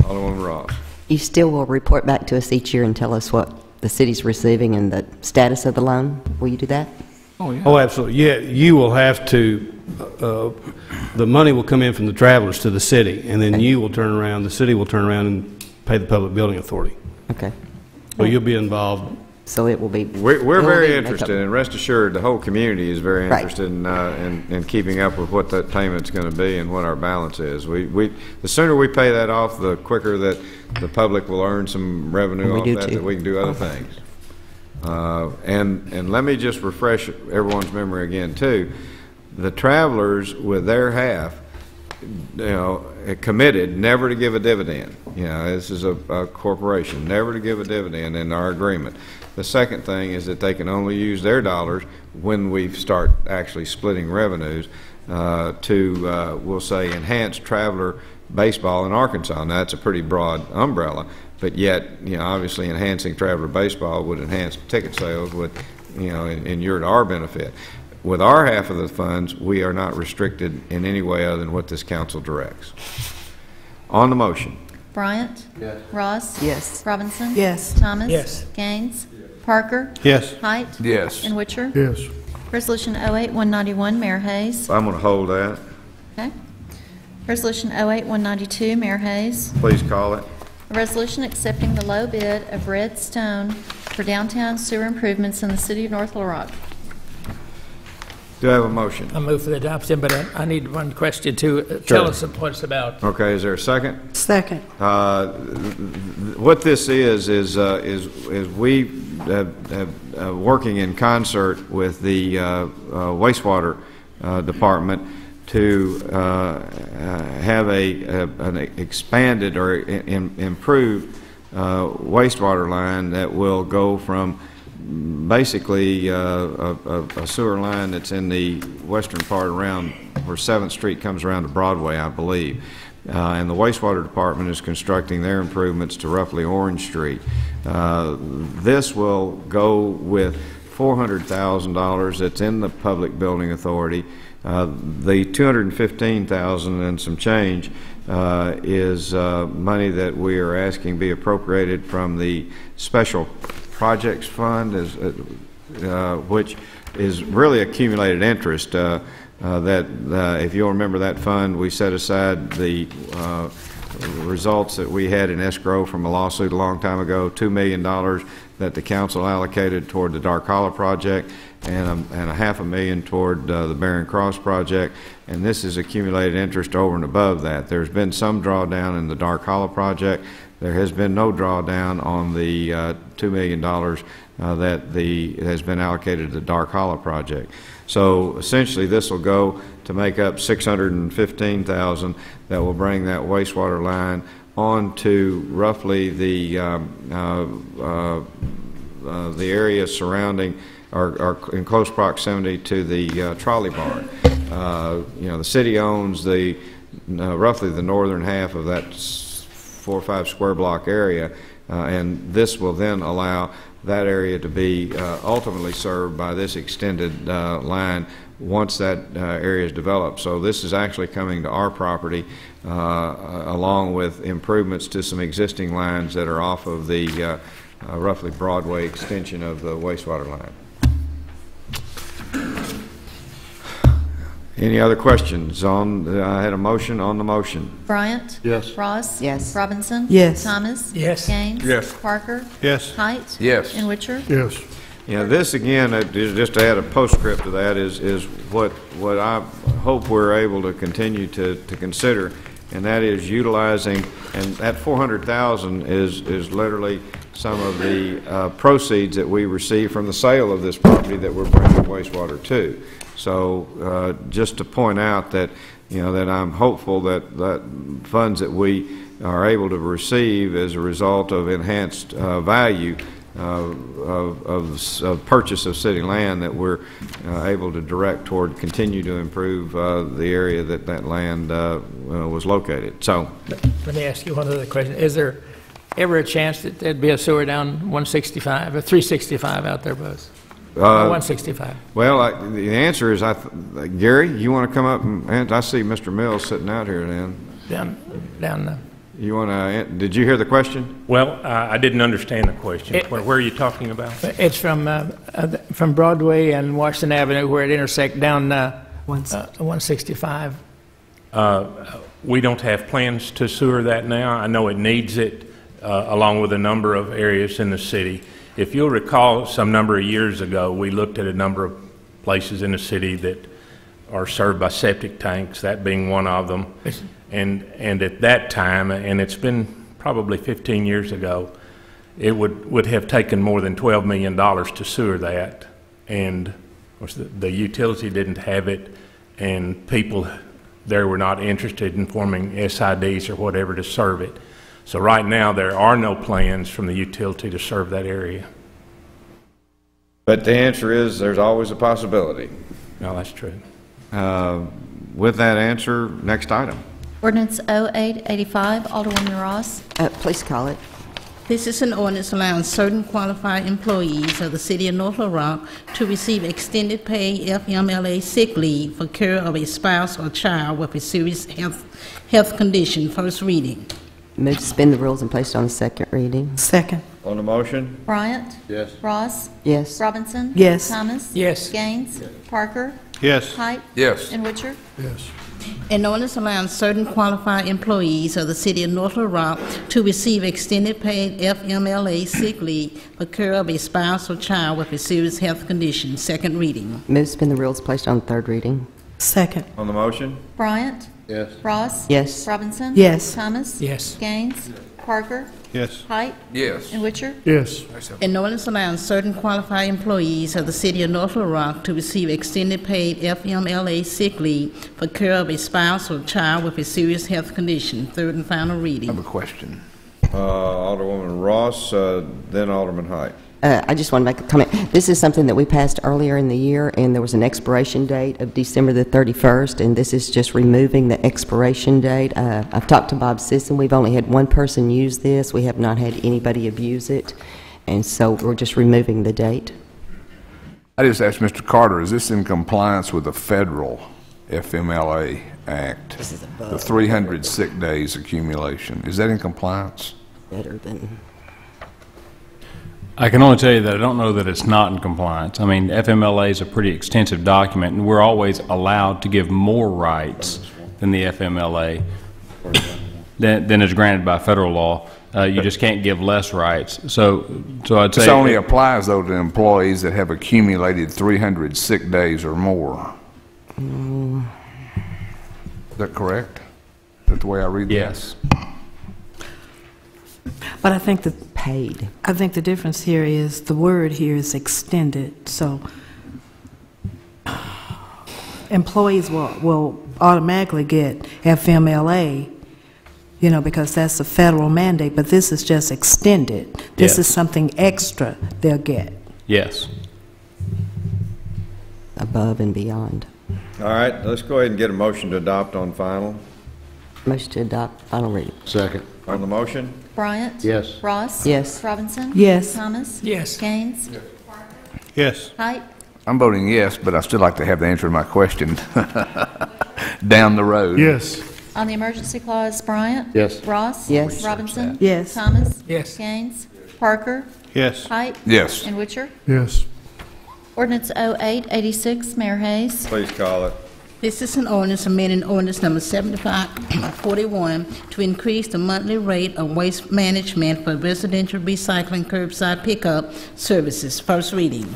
Alderman Ross. You still will report back to us each year and tell us what the city's receiving and the status of the loan? Will you do that? Oh, yeah. Oh, absolutely. Yeah, you will have to, the money will come in from the travelers to the city, and then you will turn around, the city will turn around and pay the Public Building Authority. Okay. So you'll be involved. So it will be... We're it will very be interested, and rest assured, the whole community is very Right. interested in keeping up with what that payment's going to be and what our balance is. The sooner we pay that off, the quicker that the public will earn some revenue We off do that, too. that we can do other things. And let me just refresh everyone's memory again, too. The travelers, with their half, committed never to give a dividend. This is a corporation, never to give a dividend in our agreement. The second thing is that they can only use their dollars when we start actually splitting revenues to, we'll say, enhance traveler baseball in Arkansas. Now, that's a pretty broad umbrella, but yet, obviously enhancing traveler baseball would enhance ticket sales, would, inure to our benefit. With our half of the funds, we are not restricted in any way other than what this council directs. On the motion. Bryant? Yes. Ross? Yes. Robinson? Yes. Thomas? Yes. Gaines? Parker? Yes. Height? Yes. And Witcher? Yes. Resolution 08-191, Mayor Hayes. I'm going to hold that. Okay. Resolution 08-192, Mayor Hayes. Please call it. A resolution accepting the low bid of Red Stone for downtown sewer improvements in the city of North Little Rock. Do I have a motion? I move for the adoption, but I need one question too. Tell us what it's about. Okay, is there a second? Second. What this is we have working in concert with the wastewater department to have an expanded or improved wastewater line that will go from basically a sewer line that's in the western part around where 7th Street comes around to Broadway, I believe. And the wastewater department is constructing their improvements to roughly Orange Street. This will go with $400,000 that's in the Public Building Authority. The $215,000 and some change is money that we are asking be appropriated from the Special Projects Fund, which is really accumulated interest. If you'll remember that fund, we set aside the results that we had in escrow from a lawsuit a long time ago, $2 million that the council allocated toward the Dark Hollow project, and $500,000 toward the Barron Cross project, and this is accumulated interest over and above that. There's been some drawdown in the Dark Hollow project. There has been no drawdown on the $2 million that has been allocated to the Dark Hollow project. So essentially, this will go to make up $615,000 that will bring that wastewater line on to roughly the area surrounding or in close proximity to the trolley barn. The city owns the roughly the northern half of that 4 or 5 square block area, and this will then allow that area to be ultimately served by this extended line once that area is developed. So this is actually coming to our property along with improvements to some existing lines that are off of the roughly Broadway extension of the wastewater line. Any other questions on, I had a motion on the motion. Bryant? Yes. Ross? Yes. Robinson? Yes. Thomas? Yes. Gaines? Yes. Parker? Yes. Height? Yes. And Witcher? Yes. Yeah, this again, just to add a postscript to that, is what I hope we're able to continue to consider, and that is utilizing, and that 400,000 is literally some of the proceeds that we receive from the sale of this property that we're bringing wastewater to. So just to point out that, that I'm hopeful that funds that we are able to receive as a result of enhanced value of purchase of city land, that we're able to direct toward continue to improve the area that land was located. So Let me ask you one other question. Is there ever a chance that there'd be a sewer down 165 or 365 out there, Buzz? 165. Well, the answer is, Gary, you want to come up and I see Mr. Mills sitting out here then. Down You want to, did you hear the question? Well, I didn't understand the question. Where are you talking about? It's from Broadway and Washington Avenue where it intersects down 165. We don't have plans to sewer that now. I know it needs it, along with a number of areas in the city. If you'll recall, some number of years ago, we looked at a number of places in the city that are served by septic tanks, that being one of them. And at that time, and it's been probably 15 years ago, it would have taken more than $12 million to sewer that. And of course, the utility didn't have it, and people there were not interested in forming SIDs or whatever to serve it. So right now, there are no plans from the utility to serve that area. But the answer is, there's always a possibility. No, that's true. With that answer, next item. Ordinance 0885, Alderwoman Ross. Please call it. This is an ordinance allowing certain qualified employees of the City of North Little Rock to receive extended paid FMLA sick leave for care of a spouse or child with a serious health condition. First reading. Move to suspend the rules and place it on the second reading. Second. On the motion? Bryant? Yes. Ross? Yes. Robinson? Yes. Thomas? Yes. Gaines? Parker? Yes. Height? Yes. And Witcher? Yes. An ordinance allowing certain qualified employees of the City of North Little Rock to receive extended paid FMLA sick leave for care of a spouse or child with a serious health condition. Second reading. Move to suspend the rules, placed on third reading. Second. On the motion? Bryant? Yes. Ross? Yes. Robinson? Yes. Thomas? Yes. Gaines? Parker? Yes. Height? Yes. And Witcher? Yes. An ordinance allowing certain qualified employees of the City of North Little Rock to receive extended paid FMLA sick leave for care of a spouse or child with a serious health condition. Third and final I reading. have a question. Alderwoman Ross, then Alderman Height. I just want to make a comment. This is something that we passed earlier in the year, and there was an expiration date of December the 31st, and this is just removing the expiration date. I've talked to Bob Sisson. We've only had one person use this. We have not had anybody abuse it, and so we're just removing the date. I just asked Mr. Carter, is this in compliance with the federal FMLA Act? This is above. The 300 sick days accumulation. Is that in compliance? Better than... I can only tell you that I don't know that it's not in compliance. I mean, FMLA is a pretty extensive document, and we're always allowed to give more rights than the FMLA than is granted by federal law. You just can't give less rights. So I'd say... This only applies, though, to employees that have accumulated 300 sick days or more. Is that correct? Is that the way I read that? Yes. But I think that paid. I think the difference here is the word here is extended. So employees will automatically get FMLA, because that's a federal mandate, but this is just extended. This Yes. is something extra they'll get. Yes. Above and beyond. All right, let's go ahead and get a motion to adopt on final. Motion to adopt final reading. Second. On the motion? Bryant? Yes. Ross? Yes. Robinson? Yes. Thomas? Yes. Gaines? Yes. Height? I'm voting yes, but I still like to have the answer to my question down the road. Yes. On the emergency clause, Bryant? Yes. Ross? Yes. Robinson? Yes. Thomas? Yes. Gaines? Parker? Yes. Height? Yes. And Witcher? Yes. Ordinance 0886, Mayor Hayes. Please call it. This is an ordinance amending ordinance number 7541 to increase the monthly rate of waste management for residential recycling curbside pickup services. First reading.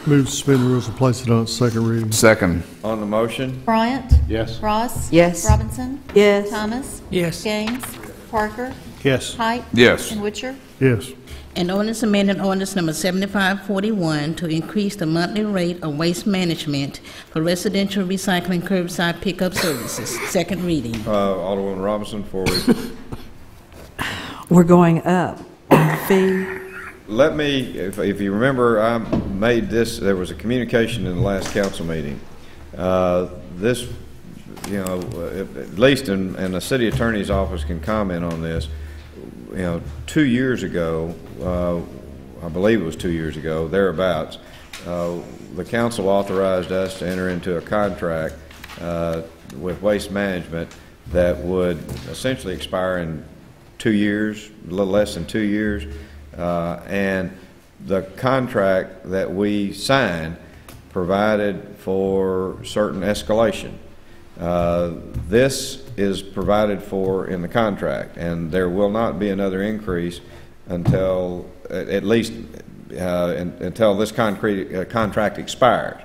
Move to suspend the rules and place it on its second reading. Second. On the motion? Bryant? Yes. Ross? Yes. Robinson? Yes. Thomas? Yes. Gaines? Parker? Yes. Height? Yes. And Witcher? Yes. An ordinance amending ordinance number 7541 to increase the monthly rate of waste management for residential recycling curbside pickup services. Second reading. Alderwoman Robinson, before we... We're going up on the fee. Let me, if you remember, I made this, there was a communication in the last council meeting. This, you know, at least in the city attorney's office can comment on this. You know, 2 years ago, I believe it was 2 years ago, thereabouts, the council authorized us to enter into a contract with Waste Management that would essentially expire in 2 years, a little less than 2 years. And the contract that we signed provided for certain escalation. This is provided for in the contract, and there will not be another increase until, at least until this contract expires.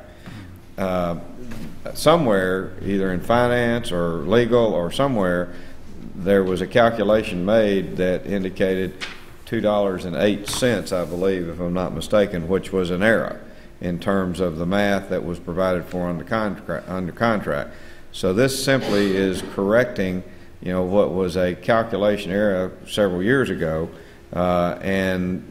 Somewhere, either in finance or legal or somewhere, there was a calculation made that indicated $2.08, I believe, if I'm not mistaken, which was an error in terms of the math that was provided for under contract. So this simply is correcting, you know, what was a calculation error several years ago, and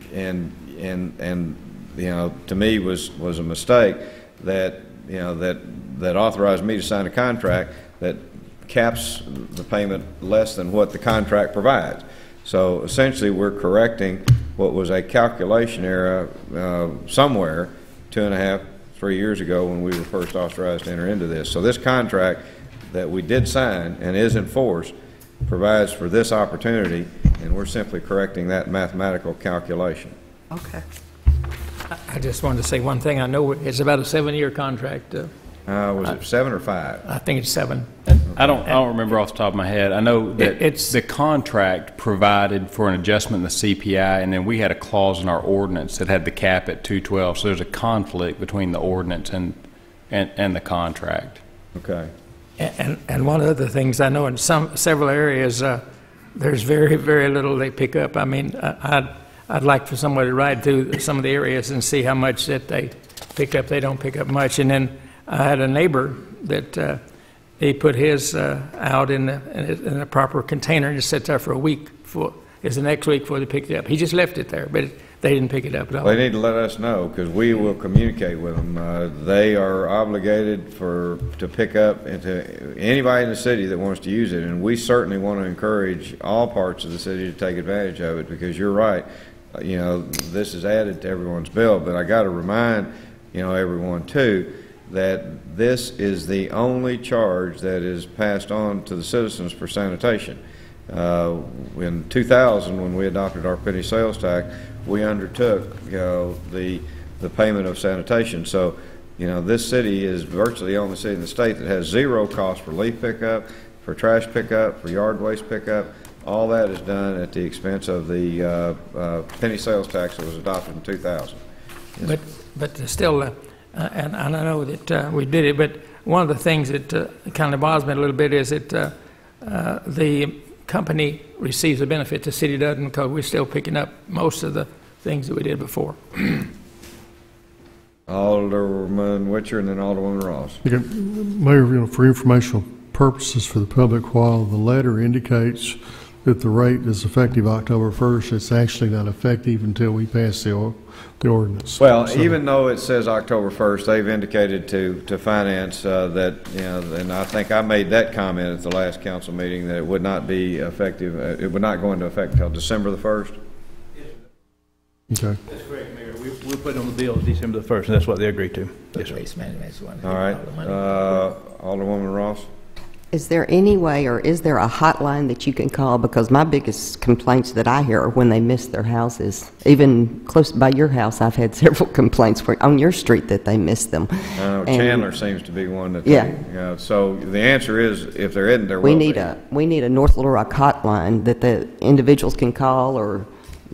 you know, to me was a mistake that, you know, that authorized me to sign a contract that caps the payment less than what the contract provides. So essentially, we're correcting what was a calculation error somewhere 2.5, 3 years ago when we were first authorized to enter into this. So this contract that we did sign and is in force provides for this opportunity, and we're simply correcting that mathematical calculation. Okay. I just wanted to say one thing. I know it's about a 7-year contract. Was it 7 or 5? I think it's 7. I don't remember off the top of my head. I know that the contract provided for an adjustment in the CPI, and then we had a clause in our ordinance that had the cap at 212. So there's a conflict between the ordinance and the contract. Okay. And one of the things I know in several areas, there's very, very little they pick up. I mean, I'd like for somebody to ride through some of the areas and see how much that they pick up. They don't pick up much. And then I had a neighbor that he put his out in a proper container and just sat there for a week. Is the next week before they picked it up. He just left it there, but they didn't pick it up at all. They need to let us know, because we will communicate with them. They are obligated to pick up into anybody in the city that wants to use it, and we certainly want to encourage all parts of the city to take advantage of it, because you're right. You know, this is added to everyone's bill, but I got to remind, you know, everyone too, that this is the only charge that is passed on to the citizens for sanitation. In 2000, when we adopted our penny sales tax, we undertook, you know, the payment of sanitation. So, you know, this city is virtually the only city in the state that has zero cost for leaf pickup, for trash pickup, for yard waste pickup. All that is done at the expense of the penny sales tax that was adopted in 2000. Yes. But still, and I know that we did it, but one of the things that kind of bothers me a little bit is that the company receives a benefit, the city doesn't, because we're still picking up most of the things that we did before. Alderman Witcher and then Alderwoman Ross. Okay. Mayor, you know, for informational purposes for the public, while the letter indicates if the rate is effective October 1st, it's actually not effective until we pass the ordinance. Well, So- even though it says October 1st, they've indicated to finance that, and I think I made that comment at the last council meeting, that it would not be effective, it would not go into effect until December the 1st. Okay. That's correct, Mayor. We'll put it on the bill December the 1st, and that's what they agreed to. Yes, sir. Waste management's the one that All gets right. all the money. Alderwoman Ross? Is there any way, or is there a hotline that you can call? Because my biggest complaints that I hear are when they miss their houses. Even close by your house, I've had several complaints on your street that they miss them. And Chandler seems to be one that. Yeah. So the answer is, if there isn't, there will we be. need a North Little Rock hotline that the individuals can call,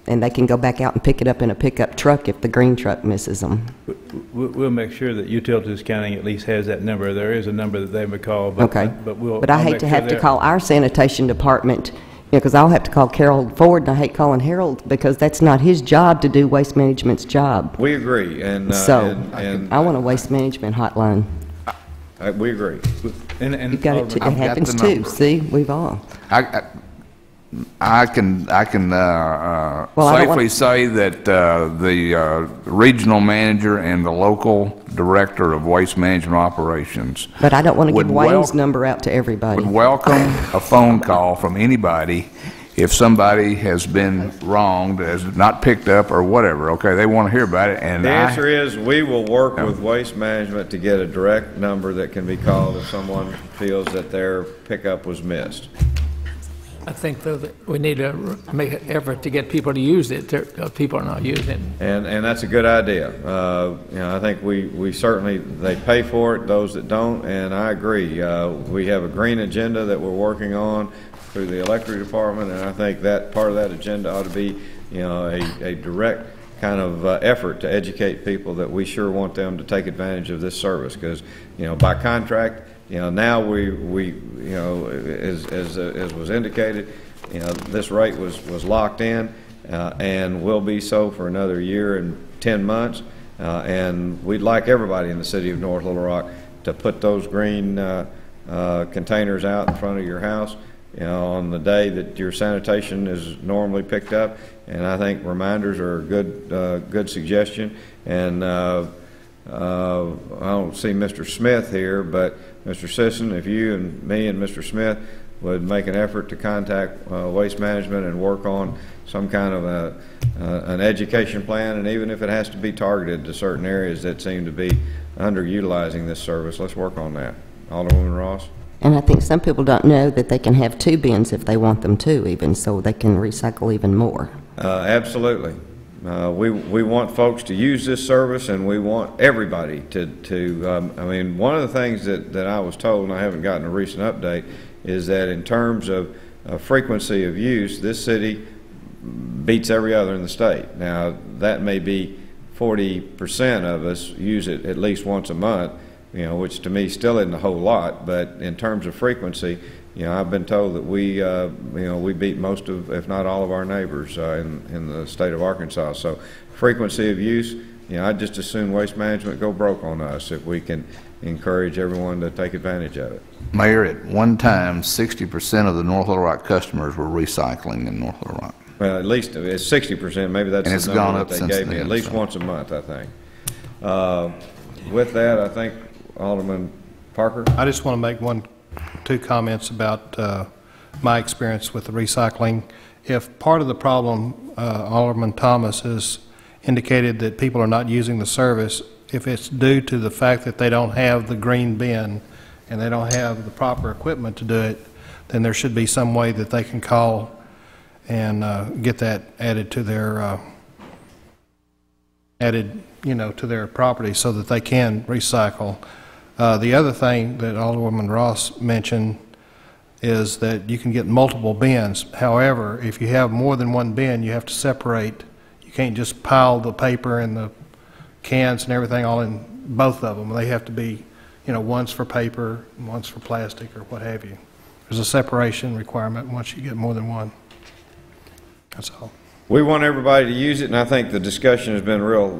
and they can go back out and pick it up in a pickup truck if the green truck misses them. We'll make sure that Utilities County at least has that number. There is a number that they would call, but, Okay. but I hate to have to call our sanitation department, because I'll have to call Carol Ford, and I hate calling Harold, because that's not his job to do Waste Management's job. We agree, and I want a Waste Management hotline. We agree. You got it too. It happens too. See, we've all. I can safely say that the regional manager and the local director of waste management operations. But I don't want to give would Wayne's number out to everybody. Would welcome a phone call from anybody if somebody has been wronged, has not picked up or whatever. Okay, they want to hear about it, and The answer is, we will work with Waste Management to get a direct number that can be called if someone feels that their pickup was missed. I think, though, that we need to make an effort to get people to use it. People are not using it. And that's a good idea. I think we certainly, they pay for it, those that don't, and I agree. We have a green agenda that we're working on through the electric department, and I think that part of that agenda ought to be, a direct kind of effort to educate people that we sure want them to take advantage of this service, because, by contract, now we as was indicated, this rate was locked in, and will be so for another year and 10 months. And we'd like everybody in the city of North Little Rock to put those green containers out in front of your house, on the day that your sanitation is normally picked up. And I think reminders are a good suggestion. And I don't see Mr. Smith here, but Mr. Sisson, if you and me and Mr. Smith would make an effort to contact Waste Management and work on some kind of an education plan, and even if it has to be targeted to certain areas that seem to be underutilizing this service, let's work on that. Alderwoman Ross? And I think some people don't know that they can have 2 bins if they want them to, even, so they can recycle even more. Absolutely. We want folks to use this service, and we want everybody to I mean, one of the things that I was told, and I haven't gotten a recent update, is that in terms of frequency of use, this city beats every other in the state. Now, that may be 40% of us use it at least once a month, which to me still isn't a whole lot, but in terms of frequency, I've been told that we beat most of, if not all of our neighbors in the state of Arkansas. So frequency of use, I'd just as soon Waste Management go broke on us if we can encourage everyone to take advantage of it. Mayor, at one time, 60% of the North Little Rock customers were recycling in North Little Rock. Well, at least it's 60%. Maybe that's and it's the gone number up that since they gave me. then, At least so. once a month, I think. With that, I think Alderman Parker. I just want to make 2 comments about my experience with the recycling. If part of the problem, Alderman Thomas has indicated that people are not using the service, if it's due to the fact that they don't have the green bin and they don't have the proper equipment to do it, then there should be some way that they can call and get that added to their to their property so that they can recycle. The other thing that Alderwoman Ross mentioned is that you can get multiple bins. However, if you have more than one bin, you have to separate. You can't just pile the paper and the cans and everything all in both of them. They have to be, one's for paper, and one's for plastic, or what have you. There's a separation requirement once you get more than one. That's all. We want everybody to use it, and I think the discussion has been real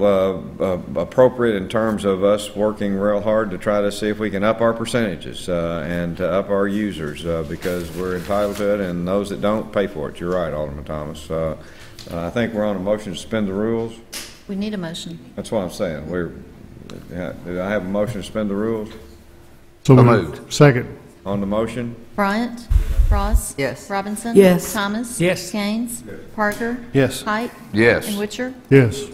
appropriate in terms of us working real hard to try to see if we can up our percentages and to up our users because we're entitled to it, and those that don't pay for it. You're right, Alderman Thomas. I think we're on a motion to suspend the rules. We need a motion. That's what I'm saying. Do I have a motion to suspend the rules? So moved. Second. On the motion? Bryant? Ross? Yes. Robinson? Yes. Thomas? Yes. Gaines? Parker? Yes. Height? Yes. And Witcher? Yes.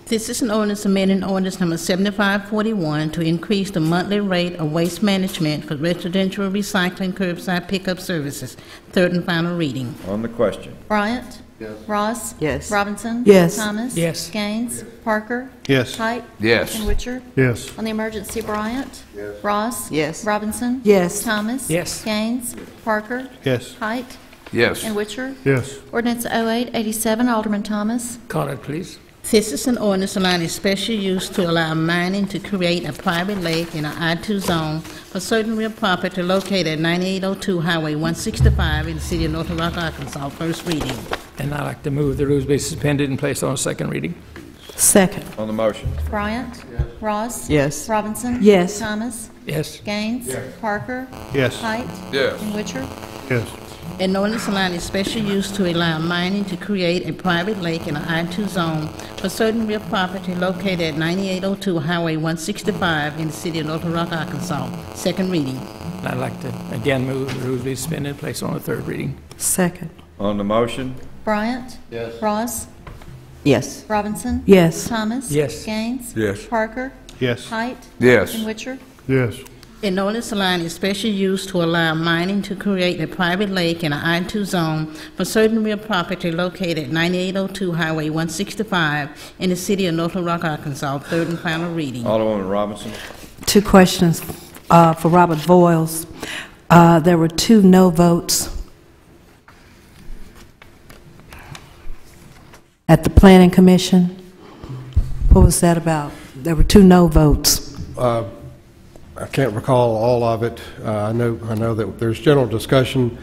This is an ordinance amending ordinance number 7541 to increase the monthly rate of waste management for residential recycling curbside pickup services. Third and final reading. On the question? Bryant? Yes. Ross? Yes. Robinson? Yes. Thomas? Yes. Gaines? Parker? Yes. Height? Yes. And Witcher? Yes. On the emergency, Bryant? Yes. Ross? Yes. Robinson? Yes. Thomas? Yes. Gaines? Parker? Yes. Height? Yes. And Witcher? Yes. Ordinance 0887, Alderman Thomas. Call it, please. This is an ordinance allowing special use to allow mining to create a private lake in an I-2 zone for certain real property located at 9802 Highway 165 in the city of North Rock, Arkansas. First reading. And I'd like to move the rules be suspended and placed on second reading. Second. On the motion? Bryant? Ross? Yes. Robinson? Yes. Thomas? Yes. Gaines? Parker? Yes. Height? Yes. And Witcher? Yes. An ordinance allowing special use to allow mining to create a private lake in an I-2 zone for certain real property located at 9802 Highway 165 in the city of North Rock, Arkansas. Second reading. I'd like to again move the rules be suspended and placed on the third reading. Second. On the motion? Bryant? Yes. Ross? Yes. Robinson? Yes. Thomas? Yes. Gaines? Yes. Parker? Yes. Height? Yes. And Witcher? Yes. An ordinance allowing special use to allow mining to create a private lake in an I-2 zone for certain real property located at 9802 Highway 165 in the city of North Rock, Arkansas. Third and final reading. Alderwoman Robinson? 2 questions for Robert Voiles. There were 2 no votes at the Planning Commission. What was that about? There were 2 no votes. I can't recall all of it. I know that there's general discussion.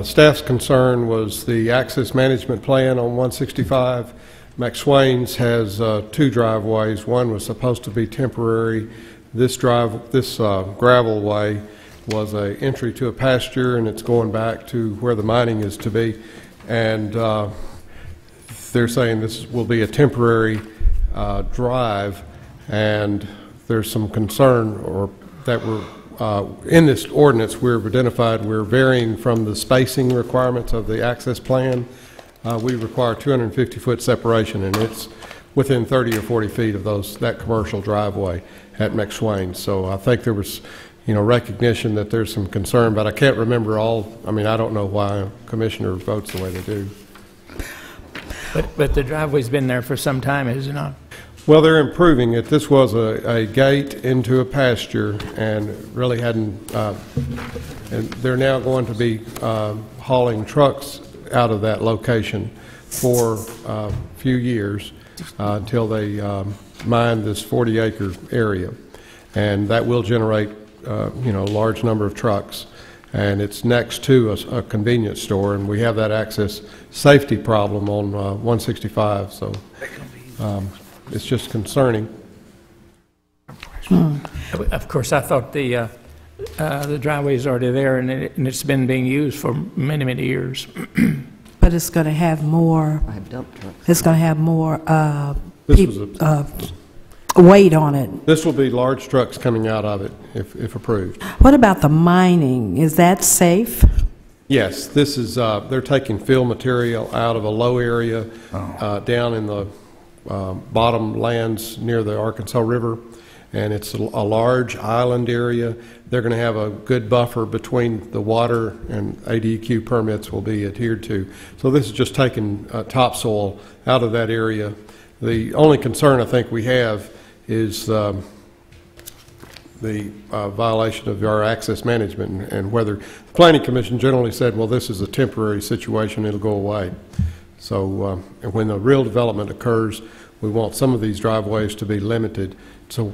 Staff's concern was the access management plan on 165. McSwain's has 2 driveways. One was supposed to be temporary. This gravel way was an entry to a pasture, and it's going back to where the mining is to be. And they're saying this will be a temporary drive, and there's some concern that we're, in this ordinance, we've identified we're varying from the spacing requirements of the access plan. We require 250-foot separation, and it's within 30 or 40 feet of that commercial driveway at McSwain. So I think there was, recognition that there's some concern, but I can't remember all. I mean, I don't know why a commissioner votes the way they do. But the driveway's been there for some time, is it not? Well, they're improving it. This was a gate into a pasture and really hadn't, and they're now going to be hauling trucks out of that location for a few years until they mine this 40-acre area. And that will generate, a large number of trucks. And it's next to a convenience store, and we have that access safety problem on 165, so it's just concerning. Of course, I thought the driveway is already there, and it's been being used for many, many years. But it's going to have more. It's going to have more weight on it. This will be large trucks coming out of it if approved. What about the mining? Is that safe? Yes, this is. They're taking fill material out of a low area down in the bottom lands near the Arkansas River, and it's a large island area. They're going to have a good buffer between the water, and ADQ permits will be adhered to. So this is just taking topsoil out of that area. The only concern I think we have is the violation of our access management, and whether the Planning Commission generally said, well, this is a temporary situation, it'll go away. So and when the real development occurs, we want some of these driveways to be limited so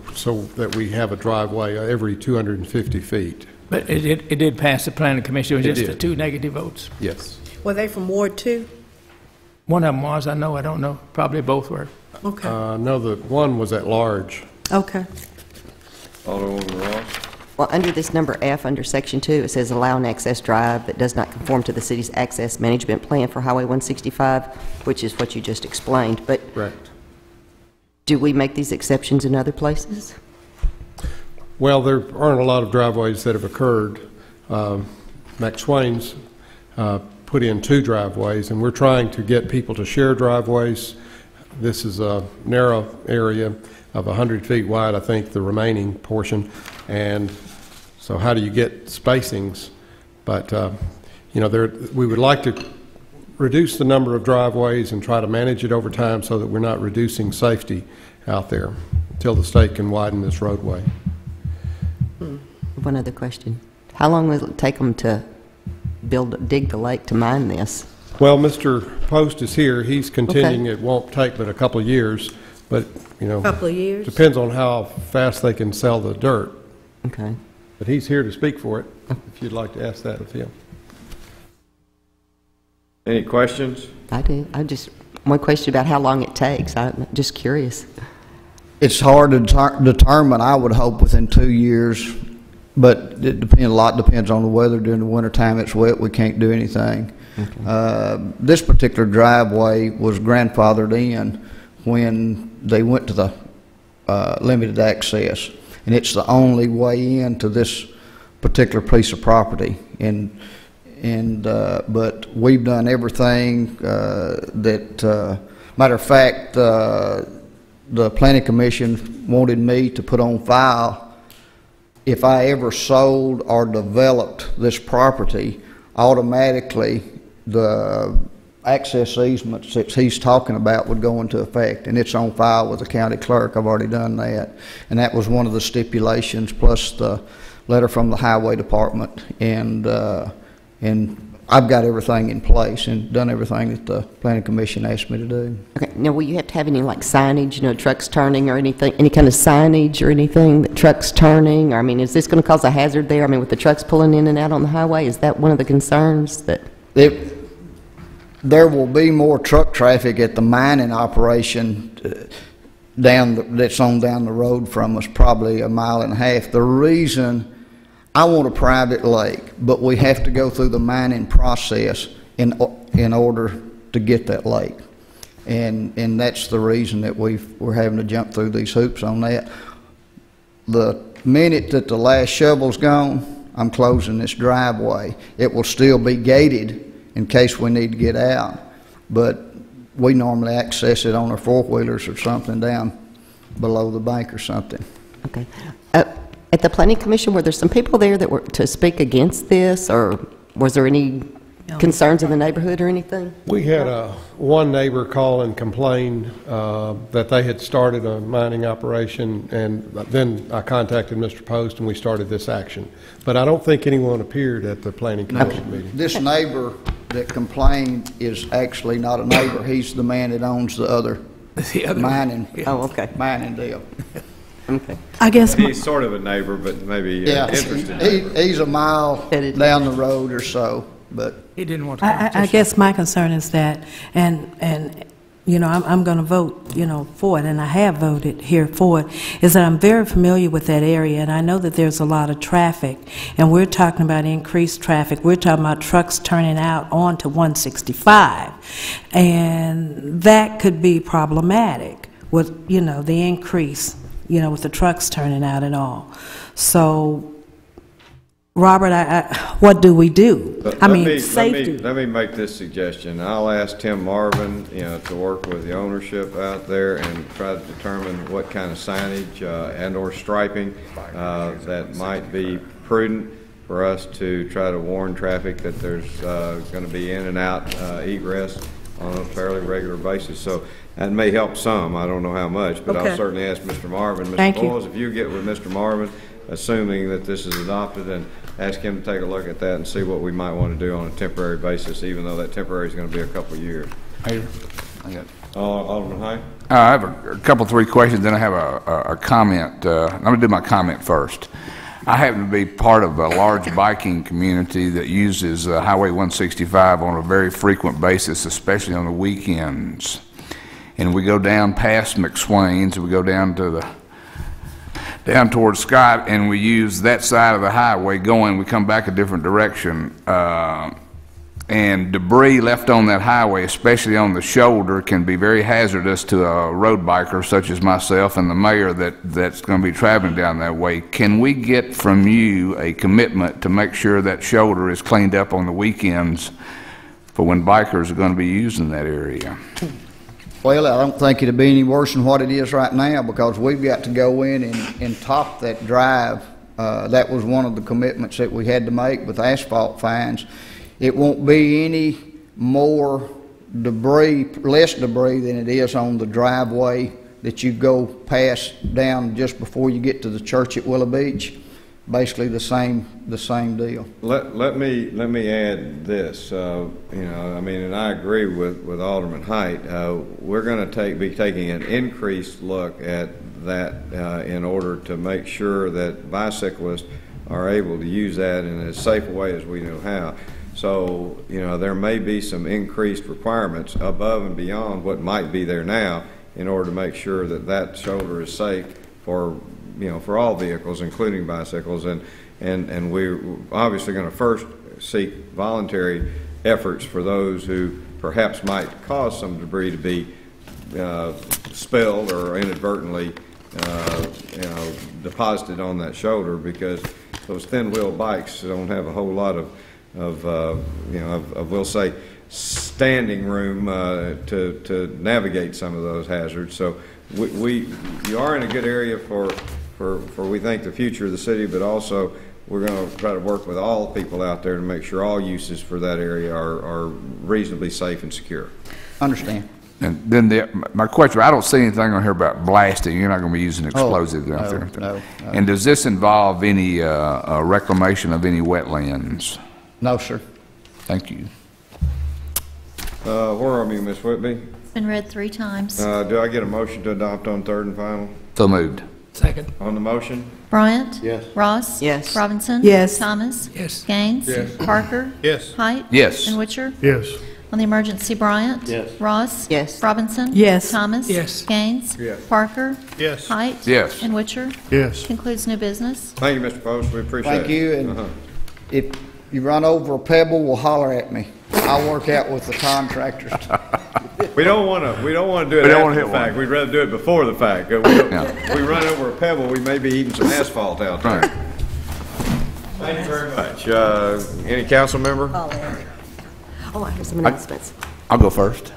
that we have a driveway every 250 feet. But it did pass the Planning Commission. It was just did. the 2 negative votes. Yes. Were they from Ward 2? One of them was, I know, I don't know, probably both were. Okay. No, the one was at large. Okay. Alderwoman Ross? Well, under this number F, under Section 2, it says allow an access drive that does not conform to the city's access management plan for Highway 165, which is what you just explained. But Correct. do we make these exceptions in other places? Well, there aren't a lot of driveways that have occurred. Max Swain's put in 2 driveways, and we're trying to get people to share driveways. This is a narrow area of 100 feet wide, I think, the remaining portion. And so how do you get spacings? But, you know, we would like to reduce the number of driveways and try to manage it over time so that we're not reducing safety out there until the state can widen this roadway. One other question. How long will it take them to dig the lake to mine this? Well, Mr. Post is here. He's contending it won't take but a couple of years, but, you know. Couple of years? Depends on how fast they can sell the dirt. Okay. But he's here to speak for it, if you'd like to ask that of him. Any questions? I do. One question about how long it takes. I'm just curious. It's hard to determine, I would hope, within 2 years, but it depends, a lot depends on the weather. During the wintertime, it's wet, we can't do anything. Okay. This particular driveway was grandfathered in when they went to the limited access, and it's the only way into this particular piece of property. But we've done everything matter of fact, the Planning Commission wanted me to put on file if I ever sold or developed this property, automatically the access easements that he's talking about would go into effect, and it's on file with the county clerk. I've already done that, and that was one of the stipulations, plus the letter from the highway department, and I've got everything in place and done everything that the Planning Commission asked me to do. Okay. Now, will you have to have any like signage, you know, trucks turning or anything, any kind of signage or anything, that trucks turning? Or, I mean, is this going to cause a hazard there? I mean, with the trucks pulling in and out on the highway, is that one of the concerns that? There will be more truck traffic at the mining operation that's on down the road from us, probably 1.5 miles. The reason I want a private lake, but we have to go through the mining process in order to get that lake, and that's the reason that we're having to jump through these hoops on that. The minute that the last shovel's gone, I'm closing this driveway. It will still be gated in case we need to get out, but we normally access it on our four-wheelers or something down below the bank or something. Okay. At the Planning Commission, were there some people there that were to speak against this, or was there any concerns in the neighborhood or anything? We had one neighbor call and complain that they had started a mining operation, and then I contacted Mr. Post and we started this action. But I don't think anyone appeared at the Planning Commission meeting. This neighbor that complained is actually not a neighbor. He's the man that owns the other mining. Oh, okay. Mining deal. Okay. I guess he's sort of a neighbor, but maybe interested. He's a mile down the road or so, but he didn't want to. I guess my concern is that, and you know, I'm going to vote, you know, for it, and I have voted here for it, is that I'm very familiar with that area, and I know that there's a lot of traffic, and we're talking about increased traffic. We're talking about trucks turning out onto 165, and that could be problematic with, you know, the increase, you know, with the trucks turning out and all. So, Robert, what do we do? Safety. Let me make this suggestion. I'll ask Tim Marvin, you know, to work with the ownership out there and try to determine what kind of signage and/or striping that might be prudent for us to try to warn traffic that there's going to be in and out egress on a fairly regular basis. So that may help some. I don't know how much, but I'll certainly ask Mr. Marvin. Mr. Boyles, if you get with Mr. Marvin, assuming that this is adopted, and ask him to take a look at that and see what we might want to do on a temporary basis, even though that temporary is going to be a couple of years. Alderman High? I have a couple, 3 questions, then I have a comment. I'm going to do my comment first. I happen to be part of a large biking community that uses Highway 165 on a very frequent basis, especially on the weekends. And we go down past McSwain's, we go down towards Scott, and we use that side of the highway going. We come back a different direction. And debris left on that highway, especially on the shoulder, can be very hazardous to a road biker such as myself and the mayor that's going to be traveling down that way. Can we get from you a commitment to make sure that shoulder is cleaned up on the weekends for when bikers are going to be using that area? Well, I don't think it'll be any worse than what it is right now, because we've got to go in and top that drive. That was one of the commitments that we had to make with asphalt fines. It won't be any more debris, less debris than it is on the driveway that you go past down just before you get to the church at Willow Beach. Basically the same deal. Let me add this. And I agree with Alderman Height. We're going to be taking an increased look at that in order to make sure that bicyclists are able to use that in as safe a way as we know how. So, there may be some increased requirements above and beyond what might be there now in order to make sure that that shoulder is safe for all vehicles, including bicycles. And we're obviously going to first seek voluntary efforts for those who perhaps might cause some debris to be spilled or inadvertently deposited on that shoulder, because those thin wheel bikes don't have a whole lot of we'll say standing room to navigate some of those hazards. So you are in a good area for we think the future of the city, but also we're going to try to work with all people out there to make sure all uses for that area are reasonably safe and secure. Understand. And then my question, I don't see anything on here about blasting. You're not going to be using explosives out there. No. And does this involve any reclamation of any wetlands? No, sir. Thank you. Where are we, Ms. Whitby? It's been read 3 times. Do I get a motion to adopt on third and final? So moved. Second. On the motion? Bryant? Yes. Ross? Yes. Robinson? Yes. Thomas? Yes. Gaines? Yes. Parker? Yes. Height? Yes. And Witcher? Yes. On the emergency, Bryant? Yes. Ross? Yes. Robinson? Yes. Thomas? Yes. Gaines? Yes. Parker? Yes. Height? Yes. And Witcher? Yes. Concludes new business. Thank you, Mr. Post. We appreciate it. Thank you, and if you run over a pebble, well, holler at me. I'll work out with the contractors. We don't want to do it after the fact. We'd rather do it before the fact. We run over a pebble, we may be eating some asphalt out there. Right. Thank you very much. Any council member? Oh, I have some announcements. I'll go first.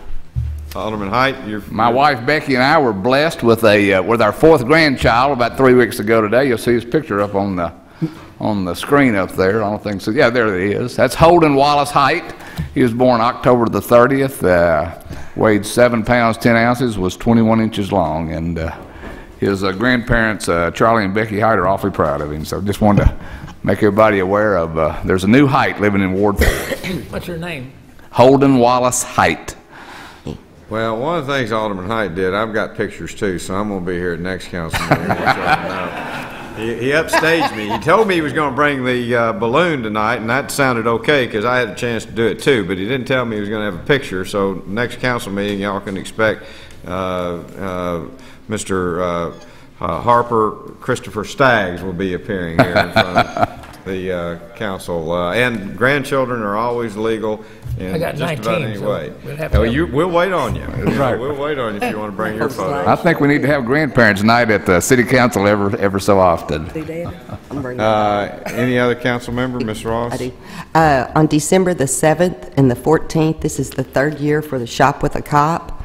Alderman Height, My wife Becky and I were blessed with with our 4th grandchild about 3 weeks ago today. You'll see his picture up on the screen up there. I don't think so. Yeah, there it is. That's Holden Wallace Height. He was born October the 30th. Weighed 7 pounds 10 ounces. Was 21 inches long. And his grandparents, Charlie and Becky Height, are awfully proud of him. So just wanted to make everybody aware of. There's a new Height living in Ward 4. What's your name? Holden Wallace Height. Well, one of the things Alderman Height did, I've got pictures too, so I'm going to be here at next council meeting. He upstaged me. He told me he was going to bring the balloon tonight, and that sounded okay because I had a chance to do it too, but he didn't tell me he was going to have a picture. So next council meeting, y'all can expect Mr. Harper Christopher Staggs will be appearing here in front of the council. And grandchildren are always legal in I got just 19, about any so way. we'll have to We'll wait on you. Right. We'll wait on you if you want to bring your photo. I think we need to have grandparents night at the city council ever so often. Any other council member, Ms. Ross? I do. On December the 7th and the 14th, this is the 3rd year for the Shop with a Cop.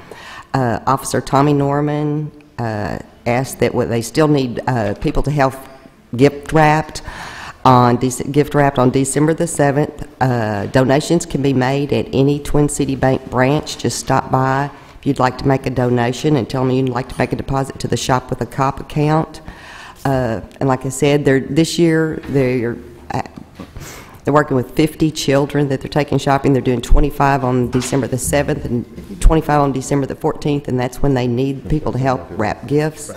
Officer Tommy Norman asked that they still need people to help gift wrapped on December the 7th. Donations can be made at any Twin City Bank branch. Just stop by if you'd like to make a donation and tell them you'd like to make a deposit to the Shop with a Cop account. And like I said, this year they're working with 50 children that they're taking shopping. They're doing 25 on December the 7th and 25 on December the 14th, and that's when they need people to help wrap gifts.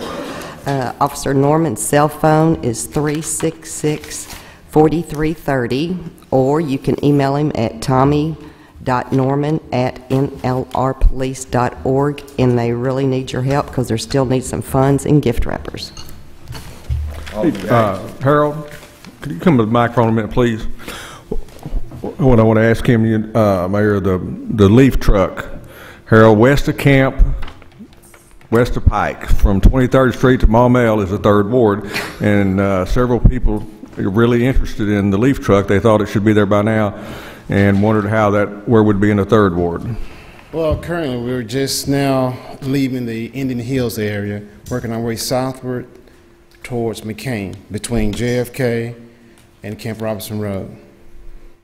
Officer Norman's cell phone is 366-4330, or you can email him at tommy.norman@nlrpolice.org, and they really need your help because they still need some funds and gift wrappers. Harold, could you come to the microphone a minute, please? What I want to ask him, Mayor, the leaf truck, Harold, west of Camp, west of Pike, from 23rd Street to Maumelle is the 3rd Ward, and several people are really interested in the leaf truck. They thought it should be there by now and wondered where would be in the 3rd Ward. Well, currently we're just now leaving the Indian Hills area, working our way southward towards McCain, between JFK and Camp Robinson Road.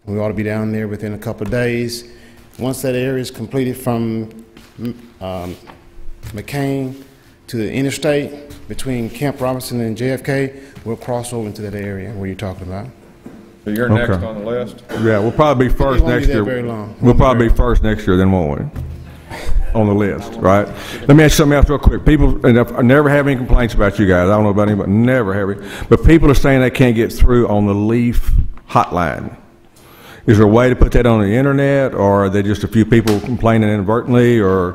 We ought to be down there within a couple of days. Once that area is completed from McCain to the interstate between Camp Robinson and JFK, we'll cross over into that area where you're talking about. So you're next on the list? Yeah, we'll probably be first next year. Very long. We'll probably be first next year, then won't we? On the list, right? Let me ask you something else real quick. People, and I never have any complaints about you guys. I don't know about anybody, never have any. But people are saying they can't get through on the Leaf hotline. Is there a way to put that on the internet, or are they just a few people complaining inadvertently, or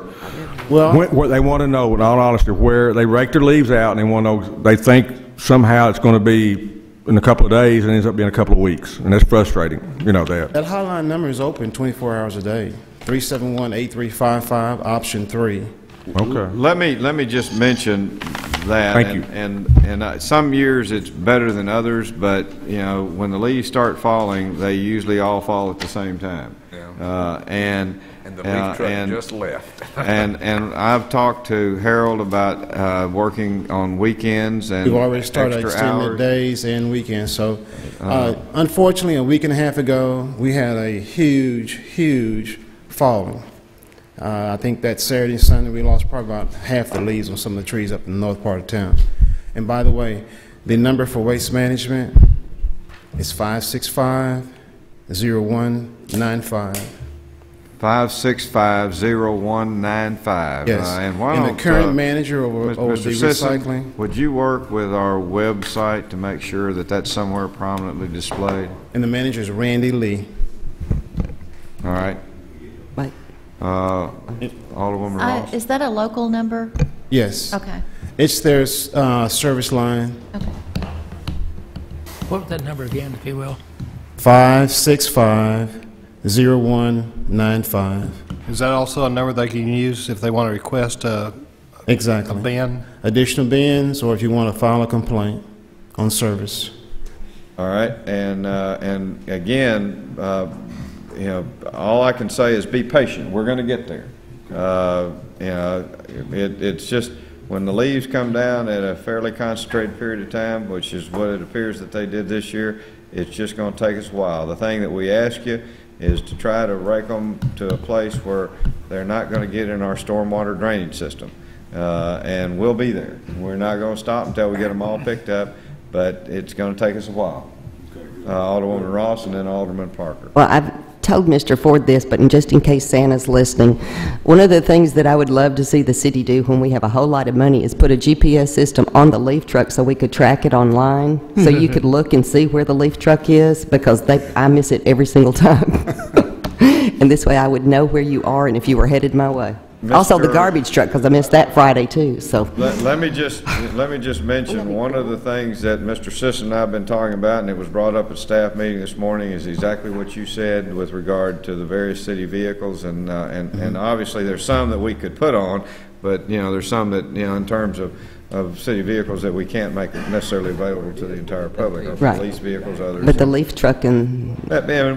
what they want to know, in all honesty, where they rake their leaves out and they want to know, they think somehow it's going to be in a couple of days and ends up being a couple of weeks, and that's frustrating, you know that. That hotline number is open 24 hours a day, 371-8355, option 3. Okay. Let me just mention that. Thank you. And some years it's better than others, but you know when the leaves start falling, they usually all fall at the same time. Yeah. And the leaf truck just left. and I've talked to Harold about working on weekends and we've already started extra extended hours. days and weekends. So, unfortunately, a week and a half ago, we had a huge falling. I think that Saturday and Sunday we lost probably about half the leaves on some of the trees up in the north part of town. And by the way, the number for waste management is 565-0195. 565-0195. Yes. And the current manager over Mr. the Sisson, recycling. would you work with our website to make sure that that's somewhere prominently displayed? And the manager is Randy Lee. All right. Right. Alderwoman Ross? Is that a local number? Yes. Okay. It's their service line. Okay. What was that number again, if you will? 565-0195. Is that also a number they can use if they want to request exactly a bin? Additional bins, or if you want to file a complaint on service. All right. And again, you know, all I can say is be patient. We're going to get there. You know, it's just when the leaves come down at a fairly concentrated period of time, which is what it appears that they did this year, it's just going to take us a while. The thing that we ask you is to try to rake them to a place where they're not going to get in our stormwater drainage system. And we'll be there. We're not going to stop until we get them all picked up, but it's going to take us a while. Alderwoman Ross and then Alderman Parker. Well, I've told Mr. Ford this, but just in case Santa's listening, one of the things that I would love to see the city do when we have a whole lot of money is put a GPS system on the leaf truck so we could track it online, so you could look and see where the leaf truck is, because I miss it every single time. And this way I would know where you are and if you were headed my way. Also the garbage truck, because I missed that Friday too, so. Let me just mention, one of the things that Mr. Sisson and I have been talking about, and it was brought up at staff meeting this morning, is exactly what you said with regard to the various city vehicles, and obviously there's some that we could put on, but you know there's some that, you know, in terms of city vehicles that we can't make necessarily available to the entire public. Right. Police vehicles, others. But the leaf truck and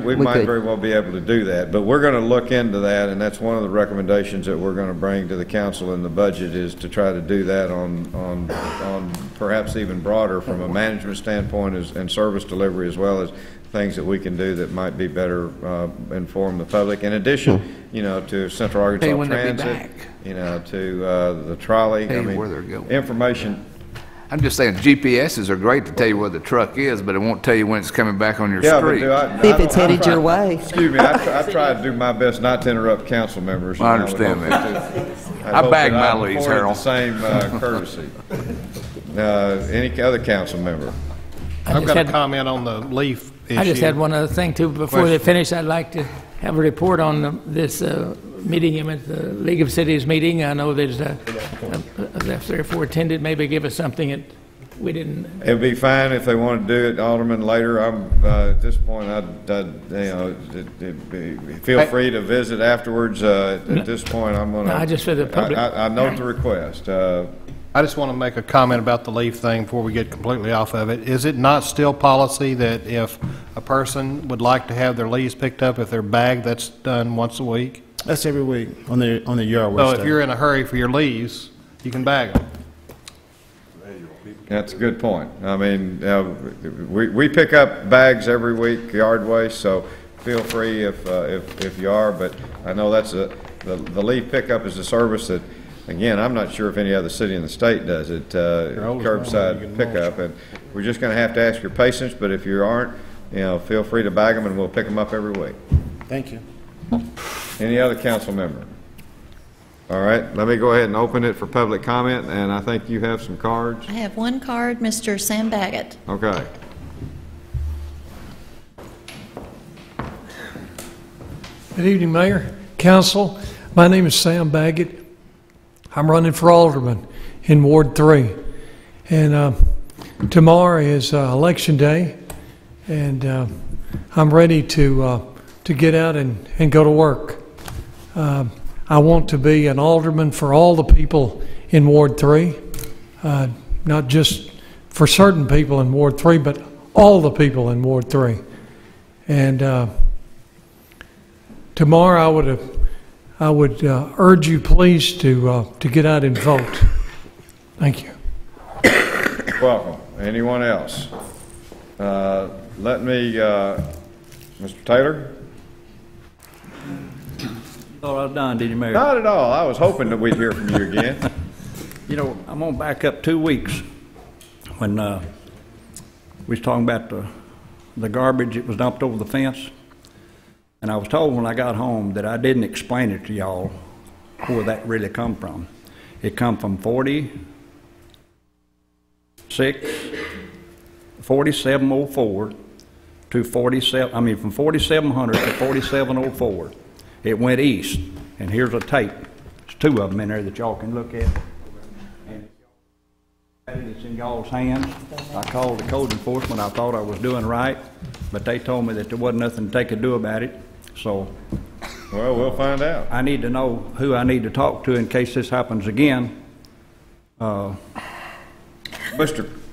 we might very well be able to do that, but we're going to look into that, and that's one of the recommendations that we're going to bring to the council in the budget, is to try to do that on perhaps even broader from a management standpoint and service delivery, as well as things that we can do that might be better inform the public. In addition, you know, to Central Arkansas Transit, you know, to the trolley. Tell I you mean, where they're going. information. I'm just saying, GPSs are great to tell you where the truck is, but it won't tell you when it's coming back on your street. See if it's headed your way. Excuse me, I try to do my best not to interrupt council members. I understand that. I bag my leaves, Harold. The same courtesy. Any other council member? I've got a comment on the leaf issue. I just had one other thing too. Before they finish, I'd like to have a report on this meeting at the League of Cities meeting. I know there's if 3 or 4 attended, maybe give us something that we didn't. It'd be fine if they want to do it, Alderman, later. At this point, feel free to visit afterwards. At this point, I'm going to. No, just for the public. I note the request. I just want to make a comment about the leaf thing before we get completely off of it. Is it not still policy that if a person would like to have their leaves picked up, if they're bagged, that's done once a week? That's every week on the yard waste. So if you're in a hurry for your leaves, you can bag them. That's a good point. I mean, we pick up bags every week, yard waste, so feel free if you are, but I know that's the leaf pickup is a service that, again, I'm not sure if any other city in the state does it, curbside pickup, and we're just going to have to ask your patience, but if you aren't, feel free to bag them and we'll pick them up every week. Thank you. Any other council member? All right, let me go ahead and open it for public comment, and I think you have some cards. I have one card, Mr. Sam Baggett. Okay. Good evening, Mayor, Council. My name is Sam Baggett. I'm running for alderman in Ward 3. And tomorrow is election day, and I'm ready to get out and go to work. I want to be an alderman for all the people in Ward 3, not just for certain people in Ward 3, but all the people in Ward 3. And tomorrow I would urge you please to get out and vote. Thank you. Welcome. Anyone else? Let me, Mr. Taylor? Thought I was done, did you, Mayor? Not at all. I was hoping that we'd hear from you again. I'm going to back up 2 weeks when we was talking about the garbage that was dumped over the fence. And I was told when I got home that I didn't explain it to y'all where that really come from. It come from 4704 to 47, from 4700 to 4704. It went east, and here's a tape. There's 2 of them in there that y'all can look at. And it's in y'all's hands. I called the code enforcement. I thought I was doing right, but they told me that there wasn't nothing they could do about it. So, well, we'll find out. I need to know who I need to talk to in case this happens again. Mr.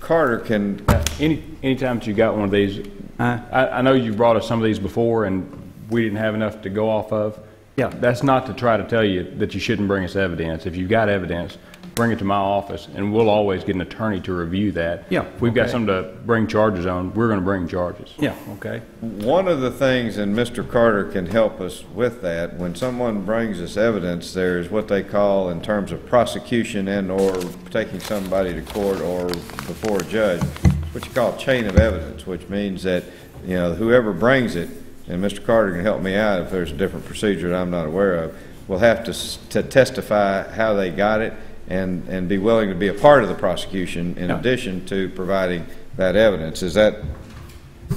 Carter can... Anytime that you got one of these, I know you brought us some of these before and we didn't have enough to go off of. Yeah. That's not to try to tell you that you shouldn't bring us evidence. If you've got evidence, bring it to my office, and we'll always get an attorney to review that. Yeah. If we've got something to bring charges on, we're going to bring charges. Yeah, okay. One of the things, and Mr. Carter can help us with that, when someone brings us evidence, there's what they call, in terms of prosecution and or taking somebody to court or before a judge, what you call chain of evidence, which means that, whoever brings it, and Mr. Carter can help me out if there's a different procedure that I'm not aware of, will have to testify how they got it and be willing to be a part of the prosecution in addition to providing that evidence. Is that?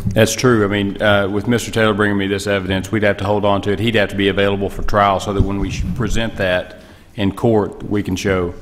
That's true. I mean, with Mr. Taylor bringing me this evidence, we'd have to hold on to it. He'd have to be available for trial so that when we present that in court, we can show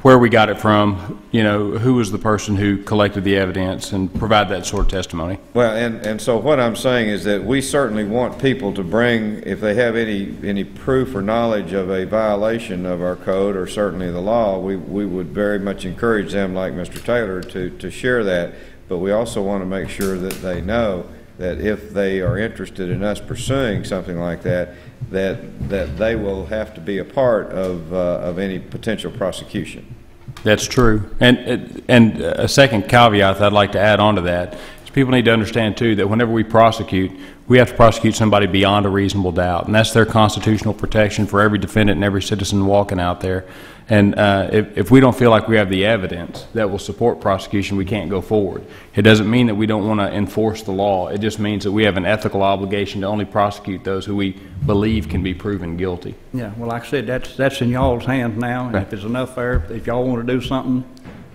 where we got it from, who was the person who collected the evidence, and provide that sort of testimony. Well, and so what I'm saying is that we certainly want people to bring, if they have any proof or knowledge of a violation of our code or certainly the law, we would very much encourage them, like Mr. Taylor, to share that. But we also want to make sure that they know that if they are interested in us pursuing something like that, that they will have to be a part of any potential prosecution. That's true. And a second caveat that I'd like to add on to that is people need to understand, too, that whenever we prosecute, we have to prosecute somebody beyond a reasonable doubt. And that's their constitutional protection for every defendant and every citizen walking out there. And if we don't feel like we have the evidence that will support prosecution, we can't go forward. It doesn't mean that we don't want to enforce the law. It just means that we have an ethical obligation to only prosecute those who we believe can be proven guilty. Yeah, well, like I said, that's in y'all's hands now. And if it's enough there, if y'all want to do something,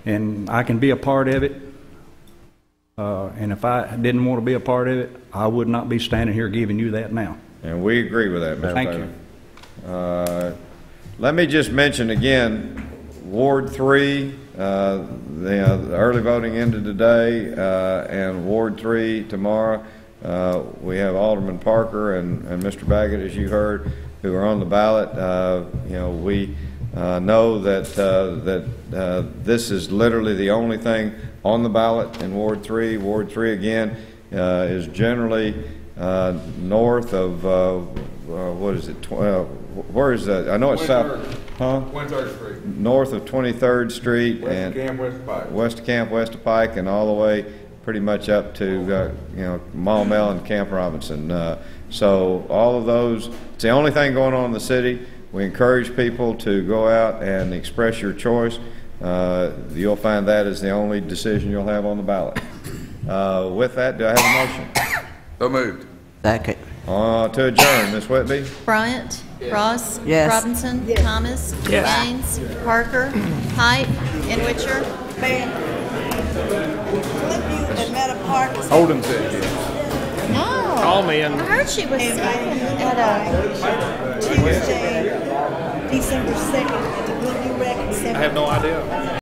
and I can be a part of it. And if I didn't want to be a part of it, I would not be standing here giving you that now. And we agree with that, Mr. Thank Taylor. Let me just mention again, Ward 3, the early voting ended today, and Ward 3 tomorrow. We have Alderman Parker and Mr. Baggett, as you heard, who are on the ballot. We know that this is literally the only thing on the ballot in Ward 3. Ward 3, again, is generally north of, what is it, where is that? I know it's south. 23rd Street. North of 23rd Street. West and of Camp, west of Pike. West of Camp, west of Pike, and all the way pretty much up to, Maumelle and Camp Robinson. So all of those, it's the only thing going on in the city. We encourage people to go out and express your choice. You'll find that is the only decision you'll have on the ballot. With that, do I have a motion? So moved. Second. To adjourn, Ms. Whitby? Bryant? Ross? Yes. Robinson? Thomas? Yes. Gaines? Parker? Height? Inwitcher? Holden said yes. No. Call me and I heard she was speaking at a... Tuesday, December 2nd, at the Goodview Rec Center. I have no idea.